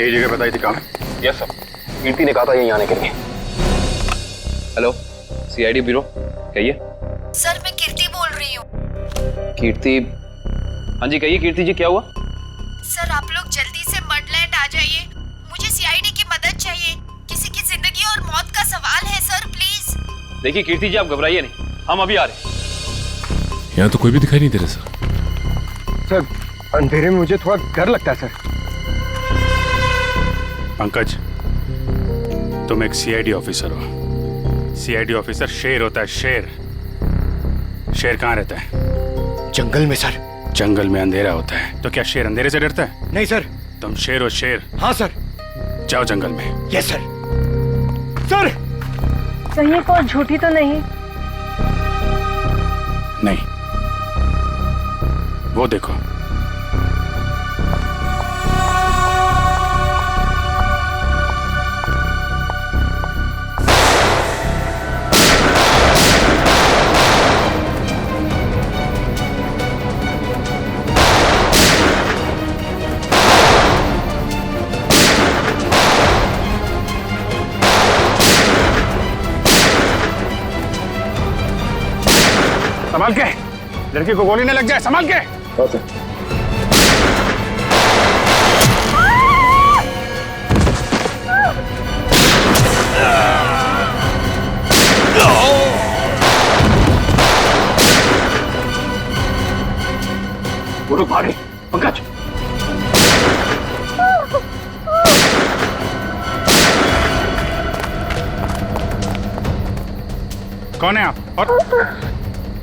यही जगह बताई थी कहाँ है? यस सर, कीर्ति ने कहा था यहीं आने के लिए। हेलो, सीआईडी ब्यूरो, कहिए। सर मैं कीर्ति बोल रही हूँ। कीर्ति? हाँ जी कहिए कीर्ति जी, क्या हुआ? सर आप लोग जल्दी से मडलैंड आ जाइए, मुझे सीआईडी की मदद चाहिए। किसी की जिंदगी और मौत का सवाल है सर, प्लीज। देखिए कीर्ति जी, आप घबराइए नहीं, हम अभी आ रहे हैं। यहाँ तो कोई भी दिखाई नहीं दे रहा सर। सर अंधेरे में मुझे थोड़ा डर लगता है सर। पंकज, तुम एक सीआईडी ऑफिसर हो। सीआईडी ऑफिसर शेर होता है, शेर। शेर कहाँ रहता है? जंगल में सर। जंगल में अंधेरा होता है, तो क्या शेर अंधेरे से डरता है? नहीं सर। तुम शेर हो, शेर। हाँ सर। जाओ जंगल में। Yes sir. सर कहीं कोई झूठी तो नहीं? नहीं, वो देखो। संभाल के, लड़की को गोली न लग जाए, संभाल के। वो लोग भागे। पंकज, कौन है आप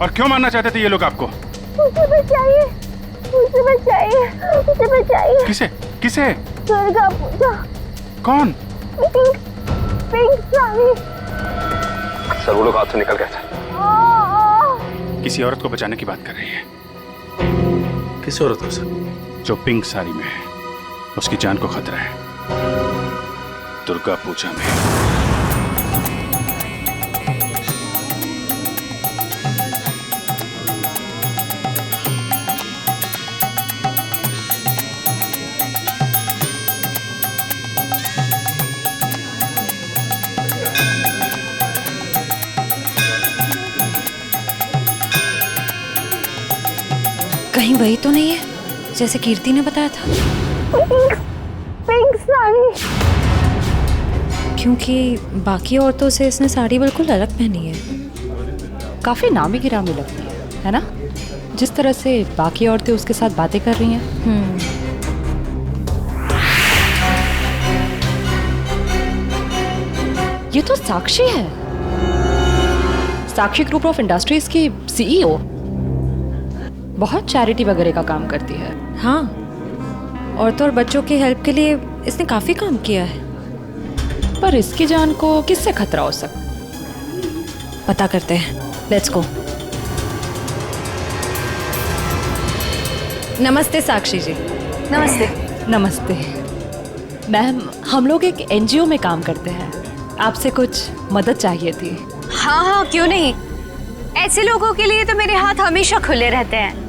और क्यों मारना चाहते थे ये लोग आपको? मुझे बचाइए, मुझे बचाइए, मुझे बचाइए। किसे? किसे? दुर्गा पूजा। कौन? पिंक साड़ी। सर वो लोग हाथ से निकल गए थे। किसी औरत को बचाने की बात कर रही है। किस औरत को सर? जो पिंक साड़ी में है, उसकी जान को खतरा है दुर्गा पूजा में। कहीं वही तो नहीं है जैसे कीर्ति ने बताया था? पिंक साड़ी। क्योंकि बाकी औरतों से इसने साड़ी बिल्कुल अलग पहनी है। काफी नामी गिरामी लगती है ना? जिस तरह से बाकी औरतें उसके साथ बातें कर रही हैं। ये तो साक्षी है, साक्षी ग्रुप ऑफ इंडस्ट्रीज की सीईओ। बहुत चैरिटी वगैरह का काम करती है। हाँ, औरतों और बच्चों की हेल्प के लिए इसने काफी काम किया है। पर इसकी जान को किससे खतरा हो सकता, पता करते हैं। Let's go. नमस्ते साक्षी जी। नमस्ते। नमस्ते मैम, हम लोग एक एनजीओ में काम करते हैं, आपसे कुछ मदद चाहिए थी। हाँ हाँ, क्यों नहीं। ऐसे लोगों के लिए तो मेरे हाथ हमेशा खुले रहते हैं।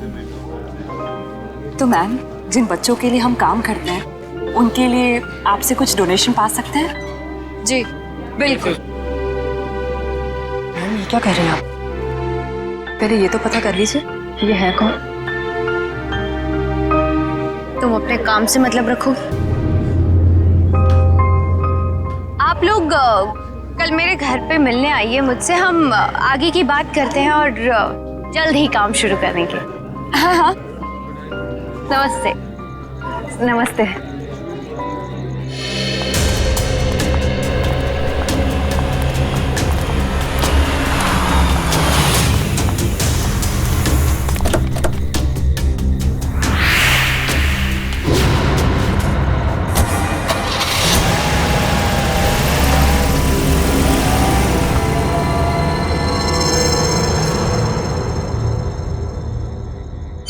तो मैम, जिन बच्चों के लिए हम काम करते हैं उनके लिए आपसे कुछ डोनेशन पा सकते हैं? जी बिल्कुल। मैम ये क्या कह रहे हैं आप? पहले ये तो पता कर लीजिए कि ये है कौन। तुम अपने काम से मतलब रखो। आप लोग कल मेरे घर पे मिलने आइए मुझसे, हम आगे की बात करते हैं और जल्द ही काम शुरू करेंगे। हाँ हाँ, नमस्ते। नमस्ते।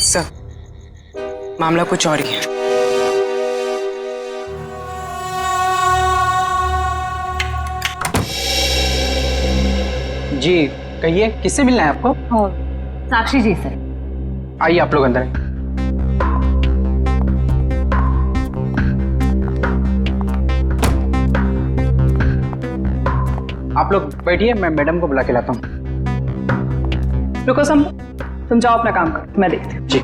सर, मामला कुछ और ही है। जी कहिए, किससे मिलना है आपको? साक्षी जी से। आइए आप लोग अंदर आइए। आप लोग बैठिए, मैं मैडम को बुला के लाता हूँ। रुको सम, तुम जाओ अपना काम करो, मैं देखती हूँ। जी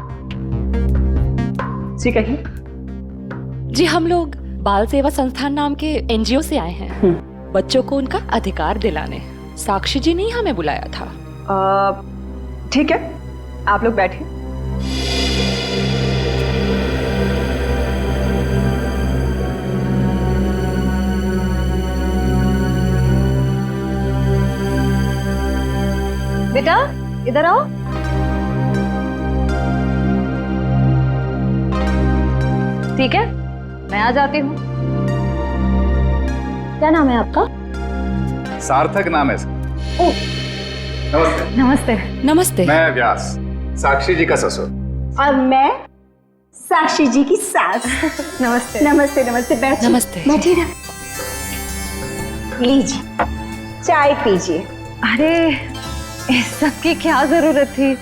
जी कहिए। जी हम लोग बाल सेवा संस्थान नाम के एनजीओ से आए हैं बच्चों को उनका अधिकार दिलाने। साक्षी जी ने ही हमें बुलाया था। ठीक है, आप लोग बैठिए। बेटा इधर आओ। ठीक है, मैं आ जाती हूँ। क्या नाम है आपका? सार्थक नाम है। नमस्ते। नमस्ते। नमस्ते। मैं व्यास, साक्षी जी का ससुर। और मैं साक्षी जी की सास। नमस्ते। नमस्ते नमस्ते, बैठिए। नमस्ते। बैठिए ना, लीजिए चाय पीजिए। अरे इस सब की क्या जरूरत थी?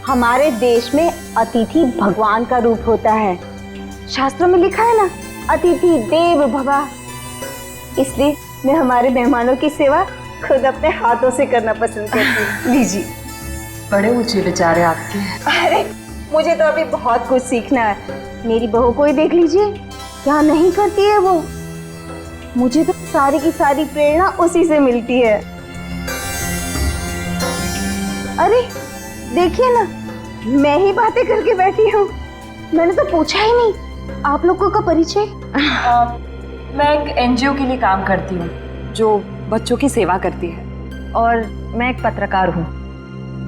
हमारे देश में अतिथि भगवान का रूप होता है। शास्त्रों में लिखा है ना, अतिथि देव भव। इसलिए मैं हमारे मेहमानों की सेवा खुद अपने हाथों से करना पसंद करती हूँ। लीजिए। बड़े ऊंचे विचार है आपके। अरे मुझे तो अभी बहुत कुछ सीखना है। मेरी बहू को ही देख लीजिए, क्या नहीं करती है वो। मुझे तो सारी की सारी प्रेरणा उसी से मिलती है। अरे देखिए ना, मैं ही बातें करके बैठी हूँ। मैंने तो पूछा ही नहीं आप लोगों का परिचय। मैं एक एनजीओ के लिए काम करती हूँ जो बच्चों की सेवा करती है। और मैं एक पत्रकार हूँ।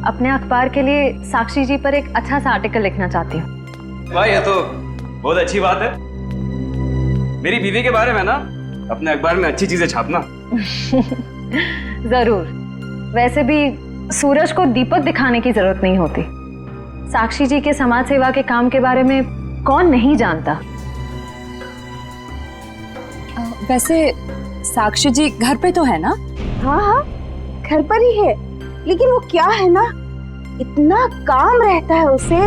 अपने अखबार के लिए साक्षी जी पर एक अच्छा सा आर्टिकल लिखना चाहती हूँ। वाह, ये तो बहुत अच्छी बात है। मेरी बीवी के बारे में ना अपने अखबार में अच्छी चीजें छापना। जरूर। वैसे भी सूरज को दीपक दिखाने की जरूरत नहीं होती। साक्षी जी के समाज सेवा के काम के बारे में कौन नहीं जानता। वैसे साक्षी जी घर पे तो है ना? हाँ हाँ, घर पर ही है। लेकिन वो क्या है ना, इतना काम रहता है उसे।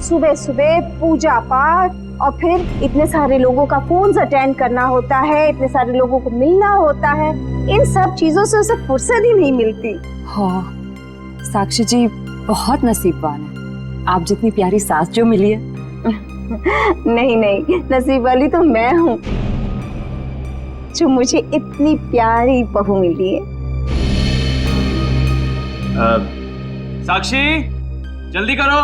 सुबह सुबह पूजा पाठ, और फिर इतने सारे लोगों का फोन अटेंड करना होता है, इतने सारे लोगों को मिलना होता है। इन सब चीजों से उसे फुर्सत ही नहीं मिलती। हाँ, साक्षी जी बहुत नसीबवान है। आप जितनी प्यारी सास जो मिली है। नहीं नहीं, नसीब वाली तो मैं हूँ जो मुझे इतनी प्यारी बहू मिली है। साक्षी जल्दी करो।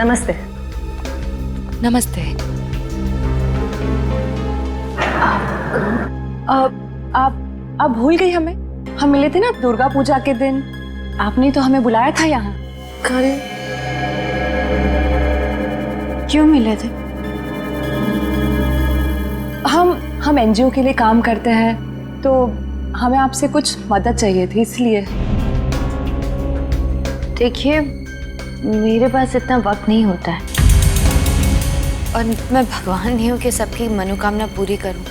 नमस्ते। नमस्ते। आप भूल गई हमें? हम मिले थे ना दुर्गा पूजा के दिन। आपने तो हमें बुलाया था यहाँ। कल क्यों मिले थे? हम एनजीओ के लिए काम करते हैं, तो हमें आपसे कुछ मदद चाहिए थी, इसलिए। देखिए, मेरे पास इतना वक्त नहीं होता है, और मैं भगवान नहीं हूँ कि सबकी मनोकामना पूरी करूँ।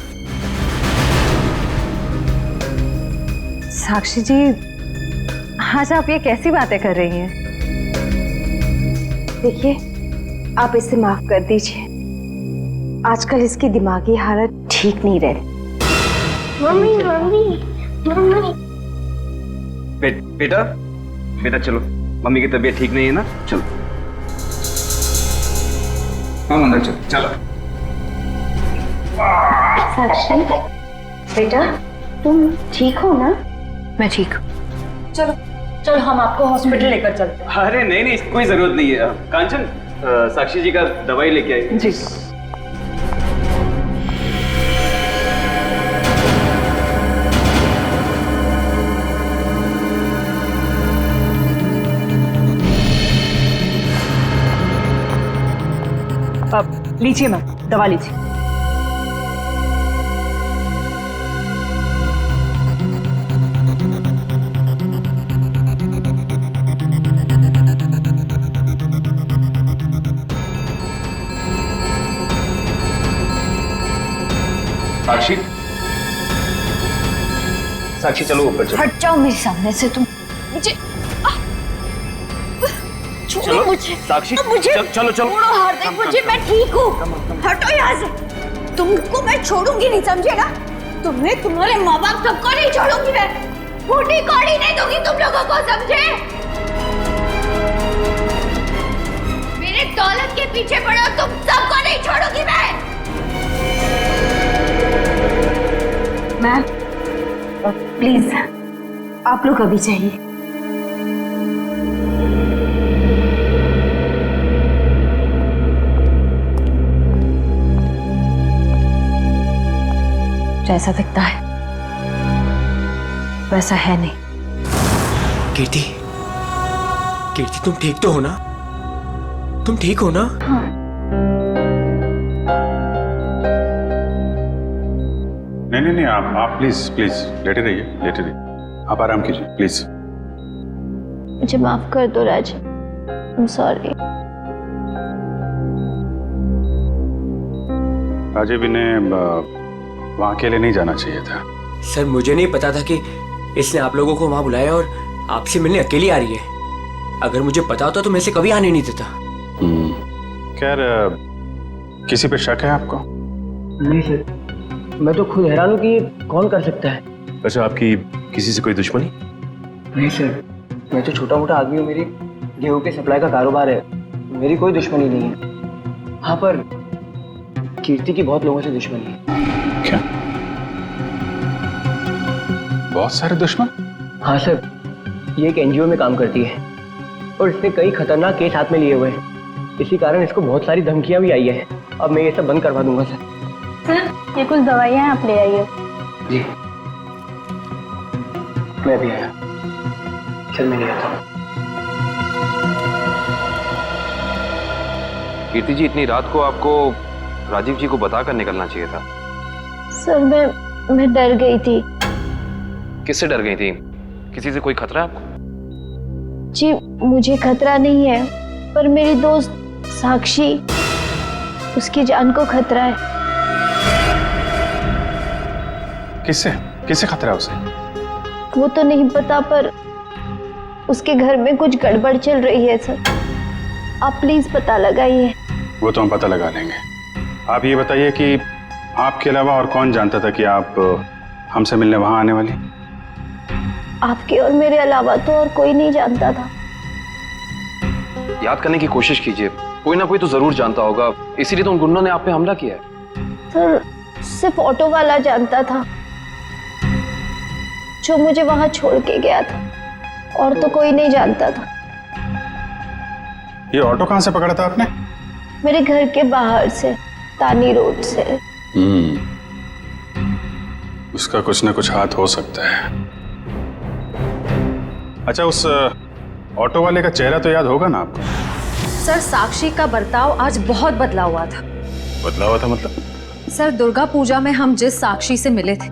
साक्षी जी, आज आप ये कैसी बातें कर रही हैं? देखिए, आप इसे माफ कर दीजिए। आजकल इसकी दिमागी हालत ठीक नहीं रहती। Mummy mummy mummy. बेटा बेटा चलो, मम्मी की तबीयत ठीक नहीं है ना, चलो हम अंदर चलो। चलो साक्षी बेटा, तुम ठीक हो ना? मैं ठीक हूँ। चलो चलो, हम आपको हॉस्पिटल लेकर चलते हैं। अरे नहीं नहीं, कोई जरूरत नहीं है। कांचन, साक्षी जी का दवाई लेके आई। जी। अब लीजिए मैम, दवा लीजिए। साक्षी चलो ऊपर चलो। हट जाओ मेरे सामने से तुम। मुझे चलो मुझे साक्षी मुझे चलो चलो छोड़ो हार्दिक, मुझे मैं ठीक हूँ। हटो यहाँ से। तुमको मैं छोड़ूंगी नहीं, समझे ना? तुम्हें, तुम्हारे माँ बाप सबको नहीं छोड़ूंगी मैं। फूटी कौड़ी नहीं दूंगी तुम लोगों को, समझे? मेरे दौलत के पीछे पड़ो, तुम सबको नहीं छोड़ूंगी मैं। मैम प्लीज आप लोग अभी जाइए। जैसा दिखता है वैसा है नहीं। कीर्ति, कीर्ति तुम ठीक तो हो ना? तुम ठीक हो ना? हाँ। नहीं, आप प्लीज लेटे रहिए। आप आराम कीजिए प्लीज। मुझे माफ कर दो राज, I'm sorry। राजीव, इन्हें वहाँ अकेले नहीं जाना चाहिए था। सर मुझे नहीं पता था कि इसने आप लोगों को वहां बुलाया और आपसे मिलने अकेली आ रही है। अगर मुझे पता होता तो मैं इसे कभी आने नहीं देता। खैर, किसी पे शक है आपको? नहीं सर, मैं तो खुद हैरान हूँ कि कौन कर सकता है। अच्छा, आपकी किसी से कोई दुश्मनी? नहीं सर, मैं तो छोटा मोटा आदमी हूँ। मेरी गेहूं के सप्लाई का कारोबार है, मेरी कोई दुश्मनी नहीं है। हाँ, पर कीर्ति की बहुत लोगों से दुश्मनी है। क्या? बहुत सारे दुश्मन? हाँ सर, ये एक एनजीओ में काम करती है और इसने कई खतरनाक केस हाथ में लिए हुए हैं। इसी कारण इसको बहुत सारी धमकियां भी आई है। अब मैं ये सब बंद करवा दूंगा सर। सर ये कुछ दवाइयाँ आप ले आइए। जी, मैं भी आया। चल मैं ले आता हूँ। कीर्ति जी, इतनी रात को आपको राजीव जी को बताकर निकलना चाहिए था। सर मैं डर गई थी। किससे डर गई थी? किसी से कोई खतरा है आपको? जी मुझे खतरा नहीं है, पर मेरी दोस्त साक्षी, उसकी जान को खतरा है। किससे खतरा है उसे? वो तो नहीं पता, पर उसके घर में कुछ गड़बड़ चल रही है सर। आप प्लीज पता लगाइए। वो तो हम पता लगा लेंगे। आप ये बताइए कि आपके अलावा और कौन जानता था कि आप हमसे मिलने वहां आने वाली? आपके और मेरे अलावा तो और कोई नहीं जानता था। याद करने की कोशिश कीजिए, कोई ना कोई तो जरूर जानता होगा, इसीलिए तो उन गुंडों ने आप पे हमला किया है। सर सिर्फ ऑटो वाला जानता था, जो मुझे वहां छोड़ के गया था, और तो कोई नहीं जानता था। ये ऑटो कहां से पकड़ा था आपने? मेरे घर के बाहर से, तानी रोड से। उसका कुछ ना कुछ हाथ हो सकता है। अच्छा, उस ऑटो वाले का चेहरा तो याद होगा ना आपको? सर साक्षी का बर्ताव आज बहुत बदला हुआ था। बदला हुआ था मतलब? सर दुर्गा पूजा में हम जिस साक्षी से मिले थे,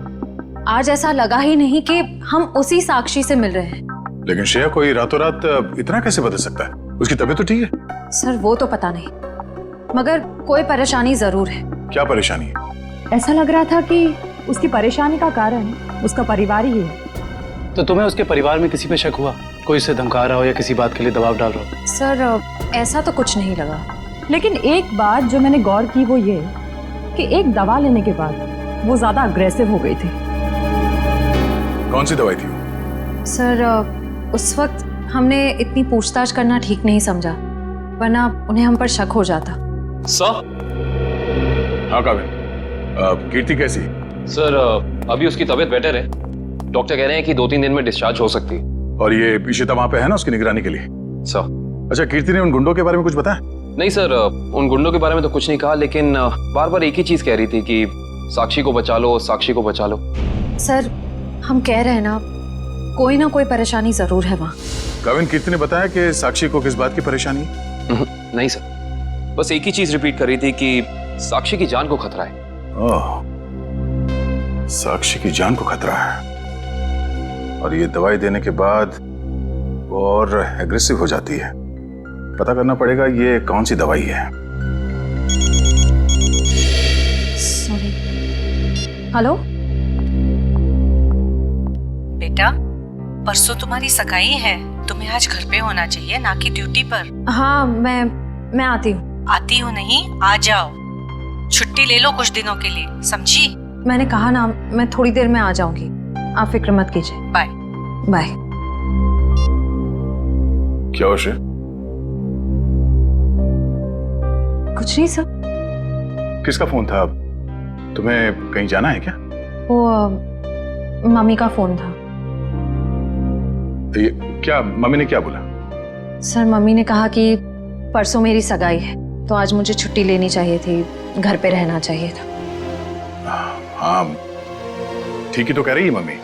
आज ऐसा लगा ही नहीं कि हम उसी साक्षी से मिल रहे हैं। लेकिन श्रेया, कोई रातों रात इतना कैसे बदल सकता है? उसकी तबीयत तो ठीक है। सर वो तो पता नहीं, मगर कोई परेशानी जरूर है। क्या परेशानी है? ऐसा लग रहा था कि उसकी परेशानी का कारण उसका परिवार ही है। तो तुम्हें उसके परिवार में किसी पे शक हुआ? कोई उसे धमका रहा हो या किसी बात के लिए दबाव डाल रहा हो? सर ऐसा तो कुछ नहीं लगा। लेकिन एक बात जो मैंने गौर की वो ये कि एक दवा लेने के बाद वो ज्यादा अग्रेसिव हो गई थी। कौन सी दवाई थी वो? सर उस वक्त हमने इतनी पूछताछ करना ठीक नहीं समझा, वरना उन्हें हम पर शक हो जाता। सर? हाँ काविन, कीर्ति कैसी? सर अभी उसकी तबीयत बेटर है, डॉक्टर कह रहे हैं कि 2-3 दिन में डिस्चार्ज हो सकती है। और ये इशिता वहां पे है ना उसकी निगरानी के लिए? सर। अच्छा, कीर्ति ने उन गुंडों के बारे में कुछ बताया? नहीं सर, उन गुंडों के बारे में तो कुछ नहीं कहा, लेकिन बार बार एक ही चीज कह रही थी कि साक्षी को बचा लो, साक्षी को बचा लो। सर हम कह रहे हैं ना, कोई ना कोई परेशानी जरूर है वहाँ। काविन, कीर्ति ने बताया कि साक्षी को किस बात की परेशानी है? नहीं सर, बस एक ही चीज रिपीट कर रही थी कि साक्षी की जान को खतरा है। ओह, साक्षी की जान को खतरा है, और ये दवाई देने के बाद वो और एग्रेसिव हो जाती है। पता करना पड़ेगा ये कौन सी दवाई है। सॉरी। हेलो बेटा, परसों तुम्हारी सगाई है, तुम्हें आज घर पे होना चाहिए, ना कि ड्यूटी पर। हाँ, मैं आती हूँ। आती हो नहीं, आ जाओ। छुट्टी ले लो कुछ दिनों के लिए, समझी? मैंने कहा ना, मैं थोड़ी देर में आ जाऊंगी, आप फिक्र मत कीजिए। Bye bye. क्या हो श्रेय? कुछ नहीं सर। किसका फोन था? तुम्हें कहीं जाना है क्या? वो मम्मी का फोन था। ये क्या, मम्मी ने क्या बोला? सर, मम्मी ने कहा कि परसों मेरी सगाई है, तो आज मुझे छुट्टी लेनी चाहिए थी, घर पे रहना चाहिए था। हाँ, ठीक ही तो कह रही है मम्मी।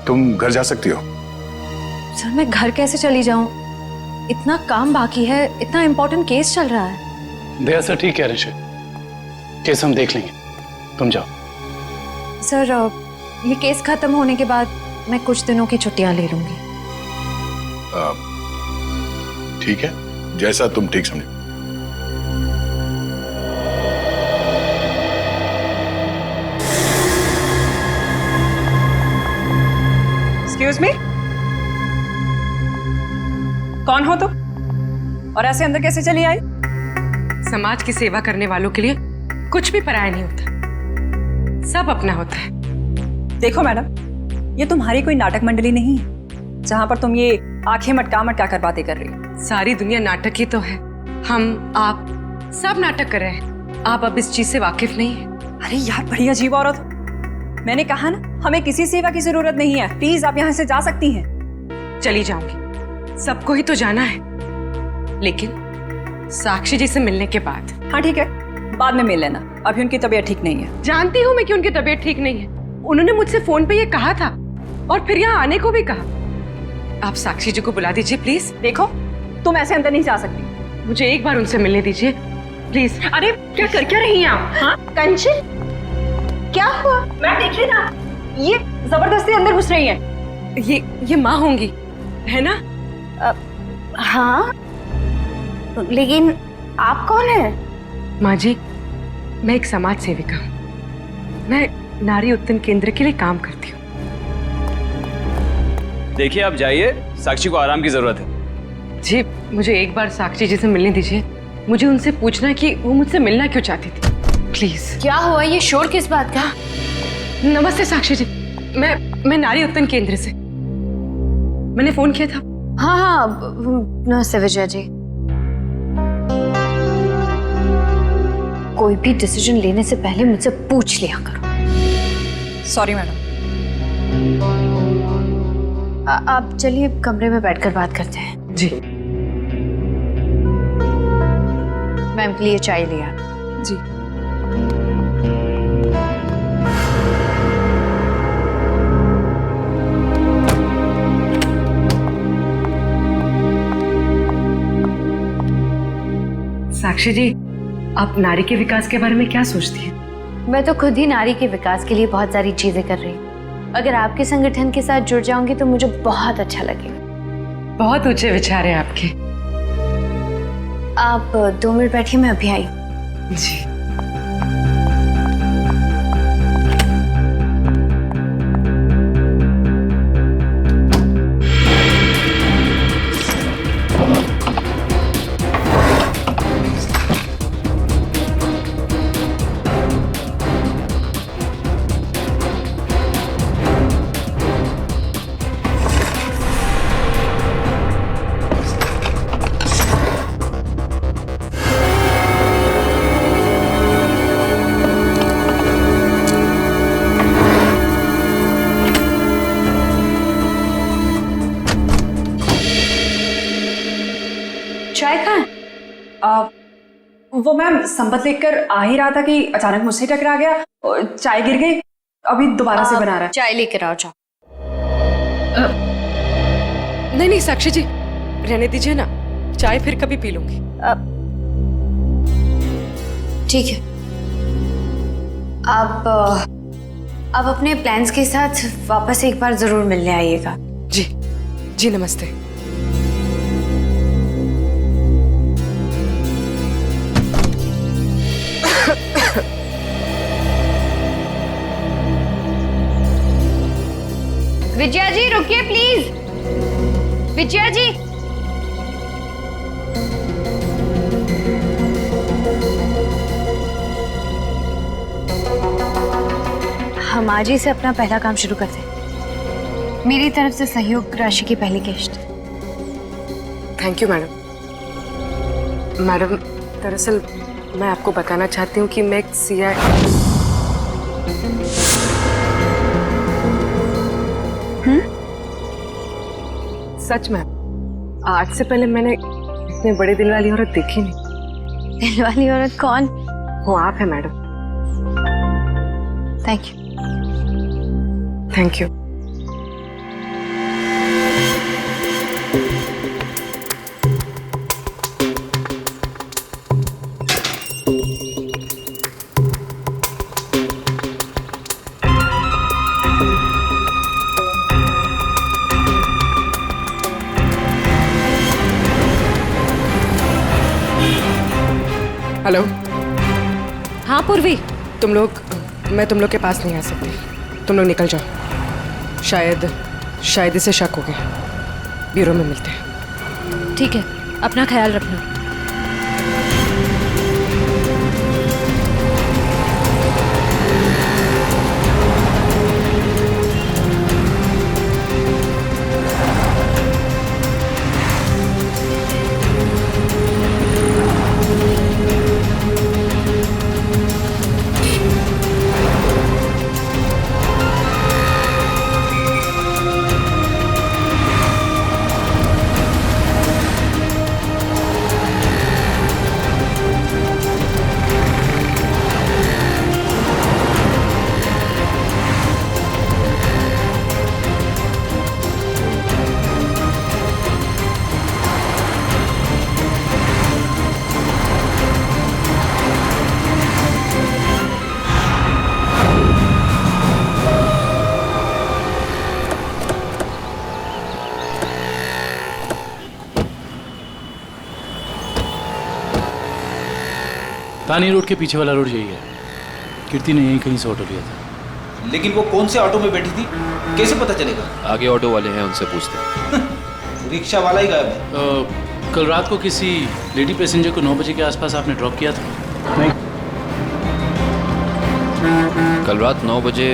तुम घर जा सकती हो। सर, मैं घर कैसे चली जाऊं? इतना काम बाकी है, इतना इम्पोर्टेंट केस चल रहा है। दया सर ठीक कह रहे हैं, केस हम देख लेंगे, तुम जाओ। सर, ये केस खत्म होने के बाद मैं कुछ दिनों की छुट्टियां ले लूंगी। ठीक है, जैसा तुम ठीक समझो। एक्सक्यूज मी, कौन हो तुम और ऐसे अंदर कैसे चली आई? समाज की सेवा करने वालों के लिए कुछ भी पराया नहीं होता, सब अपना होता है। देखो मैडम, ये तुम्हारी कोई नाटक मंडली नहीं है जहां पर तुम ये आंखें मटका मटका कर बातें कर रही हो। सारी दुनिया नाटक ही तो है, हम आप सब नाटक कर रहे हैं। आप अब इस चीज से वाकिफ नहीं है। अरे यार, बड़ी अजीब औरत हो। मैंने कहा ना, हमें किसी सेवा की जरूरत नहीं है, प्लीज आप यहाँ से जा सकती हैं। चली जाऊंगी, सबको ही तो जाना है, लेकिन साक्षी जी से मिलने के बाद। हाँ ठीक है, बाद में मिल लेना, अभी उनकी तबीयत ठीक नहीं है। जानती हूँ मैं कि उनकी तबीयत ठीक नहीं है, उन्होंने मुझसे फोन पे ये कहा था और फिर यहाँ आने को भी कहा। आप साक्षी जी को बुला दीजिए प्लीज। देखो, तुम ऐसे अंदर नहीं जा सकती, मुझे एक बार उनसे मिलने दीजिए प्लीज। अरे क्या कर क्या रही हैं आप? हाँ कंचन, क्या हुआ? मैं देखिए ना, ये जबरदस्ती अंदर घुस रही है। ये माँ होंगी, है ना? हाँ, लेकिन आप कौन है? माँ जी, मैं एक समाज सेविका हूँ, मैं नारी उत्थान केंद्र के लिए काम करती हूँ। देखिए, आप जाइए, साक्षी को आराम की जरूरत है। जी, मुझे एक बार साक्षी जी से मिलने दीजिए, मुझे उनसे पूछना है कि वो मुझसे मिलना क्यों चाहती थी, प्लीज। क्या हुआ? ये शोर किस बात का? नमस्ते साक्षी जी, मैं नारी उत्थान केंद्र से, मैंने फोन किया था। हाँ हाँ, नमस्ते विजय जी। कोई भी डिसीजन लेने से पहले मुझसे पूछ लिया करो। Sorry madam. आप चलिए कमरे में बैठकर बात करते हैं। जी। मैम के लिए चाय लिया। जी। साक्षी जी, आप नारी के विकास के बारे में क्या सोचती हैं? मैं तो खुद ही नारी के विकास के लिए बहुत सारी चीजें कर रही हूँ। अगर आपके संगठन के साथ जुड़ जाऊंगी तो मुझे बहुत अच्छा लगेगा। बहुत ऊंचे विचार हैं आपके। आप 2 मिनट बैठिए, मैं अभी आई। जी। चाय कहाँ? वो मैम संपत लेकर आ ही रहा था कि अचानक मुझसे टकरा गया और चाय गिर गई, अभी दोबारा से बना रहा है। चाय लेकर आओ, जाओ। नहीं नहीं साक्षी जी, रहने दीजिए ना, चाय फिर कभी पी लूंगी। ठीक है, आप अपने प्लान्स के साथ वापस एक बार जरूर मिलने आइएगा। जी जी, नमस्ते। विजया जी रुकिए प्लीज। विजया जी, हम आज ही से अपना पहला काम शुरू करते हैं। मेरी तरफ से सहयोग राशि की पहली किश्त। Thank you madam. मैडम, दरअसल मैं आपको बताना चाहती हूँ कि मैं एक सीआई। सच में आज से पहले मैंने इतने बड़े दिल वाली औरत देखी नहीं। दिल वाली औरत कौन? वो आप है madam. Thank you. Thank you. Hello. हाँ पूर्वी। मैं तुम लोग के पास नहीं आ सकती। तुम लोग निकल जाओ। शायद इसे शक हो गया। ब्यूरो में मिलते हैं। ठीक है, अपना ख्याल रखना। तानी रोड के पीछे वाला रोड यही है। कीर्ति ने यहीं कहीं से ऑटो लिया था। लेकिन वो कौन से ऑटो में बैठी थी, कैसे पता चलेगा? आगे ऑटो वाले हैं, उनसे पूछते हैं। रिक्शा वाला ही गायब है। कल रात को किसी लेडी पैसेंजर को 9 बजे के आसपास आपने ड्रॉप किया था? नहीं। कल रात 9 बजे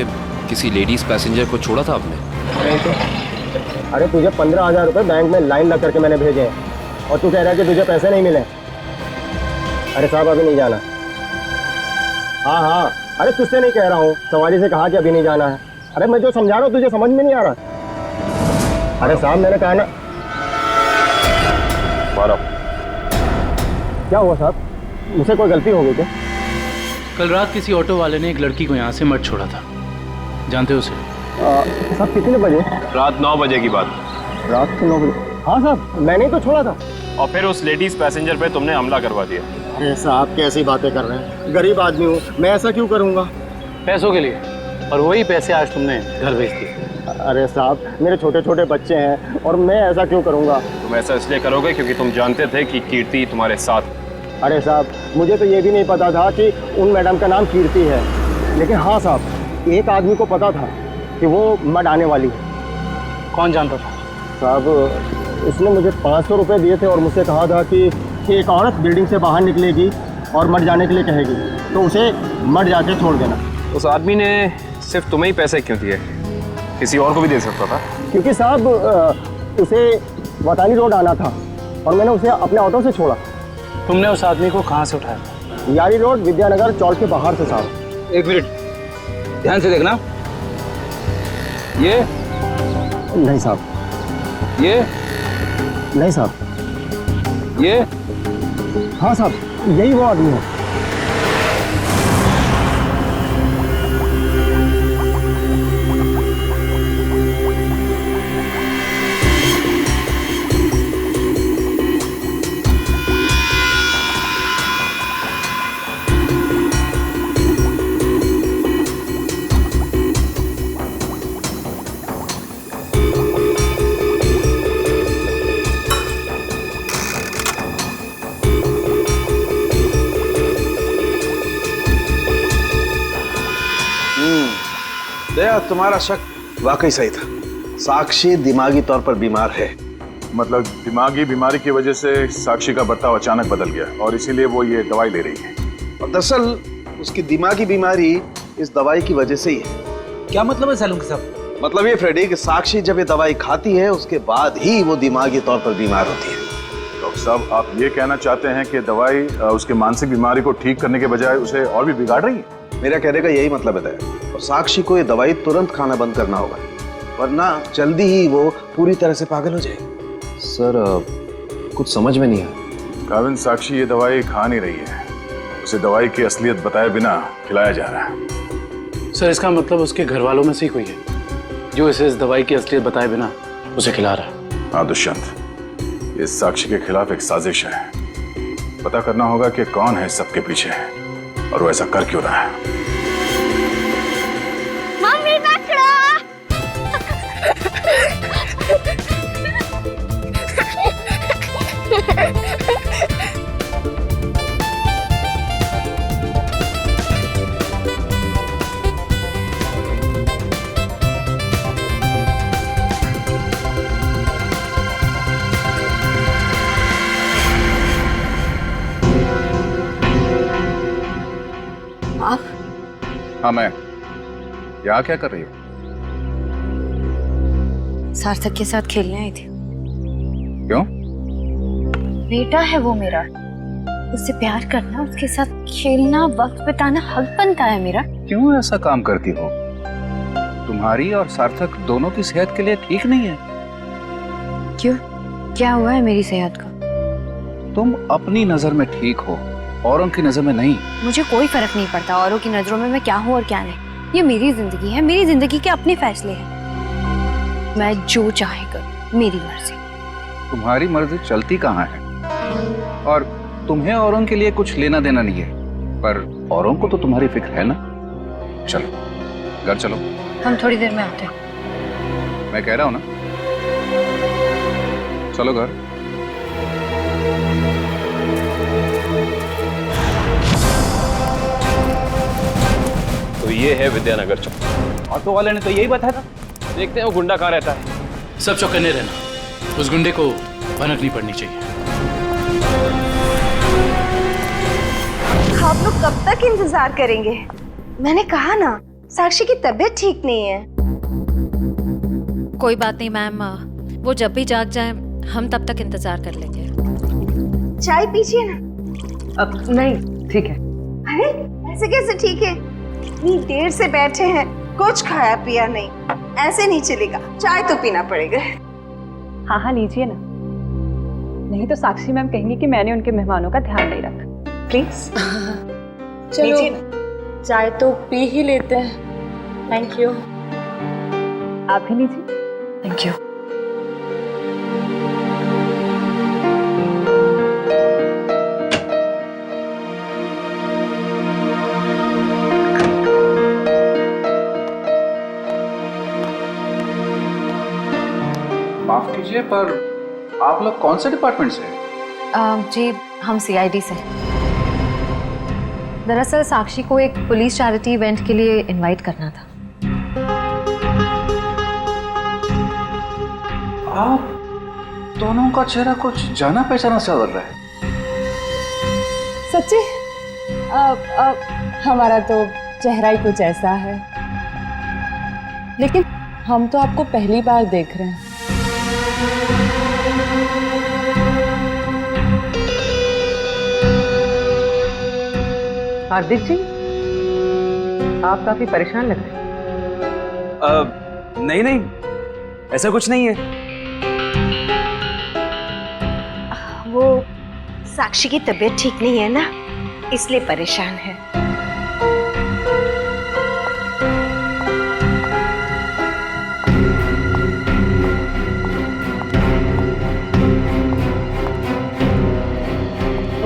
किसी लेडीज पैसेंजर को छोड़ा था आपने? नहीं तो। अरे तुझे 15,000 रुपये बैंक में लाइन लग करके मैंने भेजे हैं और तू कह रहा है कि तुझे पैसे नहीं मिले। अरे साहब अभी नहीं जाना। हाँ, अरे तुझसे नहीं कह रहा हूँ, सवारी से कहा कि अभी नहीं जाना है। अरे मैं जो समझा रहा हूँ तुझे समझ में नहीं आ रहा। अरे साहब मैंने कहा ना। मारा। क्या हुआ साहब, मुझसे कोई गलती हो गई क्या? कल रात किसी ऑटो वाले ने एक लड़की को यहाँ से मत छोड़ा था, जानते हो उसे? साहब कितने बजे? रात 9 बजे की बात। रात के 9 बजे? हाँ साहब मैंने ही तो छोड़ा था। और फिर उस लेडीज पैसेंजर पे तुमने हमला करवा दिया। अरे साहब कैसी बातें कर रहे हैं, गरीब आदमी हूँ मैं, ऐसा क्यों करूँगा? पैसों के लिए, और वही पैसे आज तुमने घर भेज दिए। अरे साहब मेरे छोटे छोटे बच्चे हैं और मैं ऐसा क्यों करूँगा? तुम ऐसा इसलिए करोगे क्योंकि तुम जानते थे कि कीर्ति तुम्हारे साथ। अरे साहब मुझे तो ये भी नहीं पता था कि उन मैडम का नाम कीर्ति है, लेकिन हाँ साहब एक आदमी को पता था कि वो मड आने वाली है। कौन जानता था? साहब उसने मुझे 500 रुपये दिए थे और मुझसे कहा था कि एक औरत बिल्डिंग से बाहर निकलेगी और मर जाने के लिए कहेगी, तो उसे मर जाके छोड़ देना। उस आदमी ने सिर्फ तुम्हें ही पैसे क्यों दिए, किसी और को भी दे सकता था? क्योंकि साहब उसे वतानी रोड आना था और मैंने उसे अपने ऑटो से छोड़ा। तुमने उस आदमी को कहाँ से उठाया? यारी रोड विद्यानगर चौक के बाहर से साहब। एक मिनट ध्यान से देखना। ये नहीं साहब। ये नहीं साहब। ये हाँ साहब यही वो आदमी है। दया तुम्हारा शक वाकई सही था। साक्षी दिमागी तौर पर बीमार है। मतलब दिमागी बीमारी की वजह से साक्षी का बर्ताव अचानक बदल गया और इसीलिए वो ये दवाई ले रही है। और दरअसल उसकी दिमागी बीमारी इस दवाई की वजह से ही है। क्या मतलब है सालुंकी साहब? मतलब ये फ्रेडी कि साक्षी जब ये दवाई खाती है उसके बाद ही वो दिमागी तौर पर बीमार होती है। डॉक्टर साहब, आप ये कहना चाहते हैं कि दवाई उसके मानसिक बीमारी को ठीक करने के बजाय उसे और भी बिगाड़ रही है? मेरा कहने का यही मतलब है। और साक्षी को ये दवाई तुरंत खाना बंद करना होगा, वरना जल्दी ही वो पूरी तरह से पागल हो जाएगी। सर कुछ समझ में नहीं आया। काविन, साक्षी ये दवाई खा नहीं रही है, उसे दवाई की असलियत बताए बिना खिलाया जा रहा है। सर इसका मतलब उसके घर वालों में से ही कोई है जो इसे इस दवाई की असलियत बताए बिना उसे खिला रहा है। हाँ दुष्यंत, ये साक्षी के खिलाफ एक साजिश है। पता करना होगा कि कौन है सबके पीछे और वो ऐसा कर क्यों रहा है। मम्मी पकड़ो। आप? हाँ मैं। यहाँ क्या कर रही हो? सार्थक के साथ खेलने आई थी। क्यों? बेटा है वो मेरा, उससे प्यार करना, उसके साथ खेलना, वक्त बिताना हक बनता है मेरा। क्यों ऐसा काम करती हो? तुम्हारी और सार्थक दोनों की सेहत के लिए ठीक नहीं है। क्यों? क्या हुआ है मेरी सेहत का? तुम अपनी नजर में ठीक हो, औरों की नजर में नहीं। मुझे कोई फर्क नहीं पड़ता औरों की नजरों में मैं क्या हूँ और क्या नहीं। ये मेरी जिंदगी है, मेरी जिंदगी के अपने फैसले हैं। मैं जो चाहे करूं, मेरी मर्जी। तुम्हारी मर्जी चलती कहाँ है? और तुम्हें औरों के लिए कुछ लेना देना नहीं है, पर औरों को तो तुम्हारी फिक्र है ना। चलो घर चलो। हम थोड़ी देर में आते हैं। मैं कह रहा हूँ ना, चलो घर। तो ये है विद्यानगर चौक। ऑटो वाले ने तो यही बताया था। देखते हैं वो गुंडा कहाँ रहता है। सब चौकन्ने रहना, उस गुंडे को भनक नहीं पड़नी चाहिए। आप लोग कब तक इंतजार करेंगे? मैंने कहा ना, साक्षी की तबीयत ठीक नहीं है। कोई बात नहीं मैम, वो जब भी जाग जाए हम तब तक इंतजार कर लेंगे। चाय पीजिए ना। अब नहीं, ठीक है। अरे ऐसे कैसे ठीक है? इतनी देर से बैठे हैं, कुछ खाया पिया नहीं, ऐसे नहीं चलेगा, चाय तो पीना पड़ेगा। हाँ हाँ लीजिए ना, नहीं तो साक्षी मैम कहेंगी कि मैंने उनके मेहमानों का ध्यान नहीं रखा। प्लीज चलो चाय तो पी ही लेते हैं। Thank you. आप भी लीजिए। Thank you. माफ कीजिए, पर आप लोग कौन से डिपार्टमेंट से हैं? जी हम सीआईडी से। दरअसल साक्षी को एक पुलिस चैरिटी इवेंट के लिए इनवाइट करना था। आप दोनों का चेहरा कुछ जाना पहचाना सा लग रहा है। सच्ची? हमारा तो चेहरा ही कुछ ऐसा है, लेकिन हम तो आपको पहली बार देख रहे हैं। हार्दिक जी, आप काफी परेशान लग रहे हैं। नहीं नहीं, ऐसा कुछ नहीं है। वो साक्षी की तबीयत ठीक नहीं है ना, इसलिए परेशान है।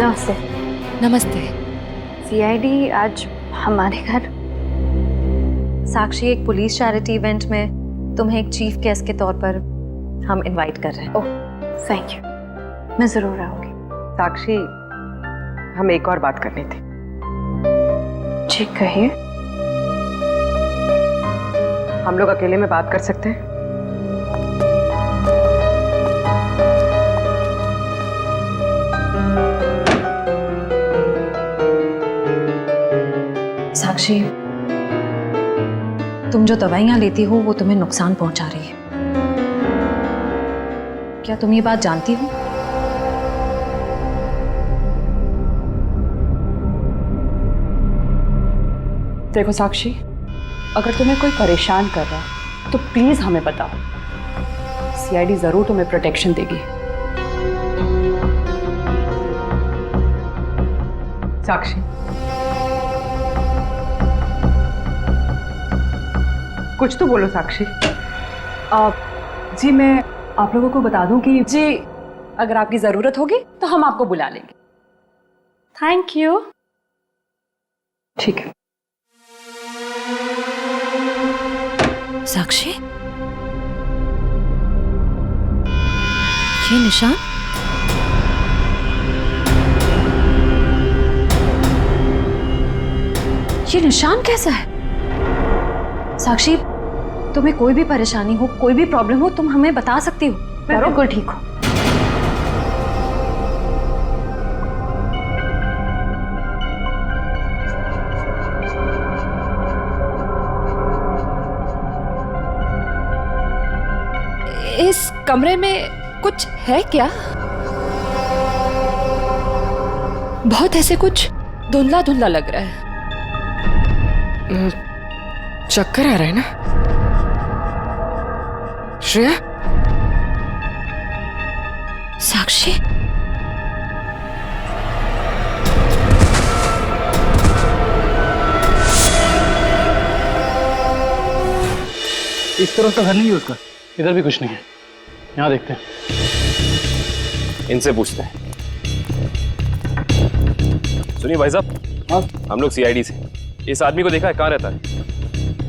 नमस्ते। नमस्ते। सीआईडी आज हमारे घर। साक्षी एक पुलिस चैरिटी इवेंट में तुम्हें एक चीफ गेस्ट के तौर पर हम इनवाइट कर रहे हैं। ओह थैंक यू, मैं जरूर आऊंगी। साक्षी, हम एक और बात करनी थी। जी कहिए। हम लोग अकेले में बात कर सकते हैं? साक्षी, तुम जो दवाइयां लेती हो वो तुम्हें नुकसान पहुंचा रही है। क्या तुम ये बात जानती हो? देखो साक्षी, अगर तुम्हें कोई परेशान कर रहा है तो प्लीज हमें बताओ। सीआईडी जरूर तुम्हें प्रोटेक्शन देगी। साक्षी, कुछ तो बोलो साक्षी। जी मैं आप लोगों को बता दूं कि जी अगर आपकी जरूरत होगी तो हम आपको बुला लेंगे। Thank you. ठीक है। साक्षी, ये निशान? ये निशान कैसा है? साक्षी, तुम्हें कोई भी परेशानी हो, कोई भी प्रॉब्लम हो, तुम हमें बता सकती हो। मैं बिल्कुल ठीक हूँ। इस कमरे में कुछ है क्या? बहुत ऐसे कुछ धुंधला धुंधला लग रहा है। चक्कर आ रहा है ना श्रेया? साक्षी, इस तरफ तो घर नहीं है उसका। इधर भी कुछ नहीं है। यहाँ देखते हैं। इनसे पूछते हैं। सुनिए भाई साहब, हाँ हम लोग सीआईडी से। इस आदमी को देखा है, कहाँ रहता है?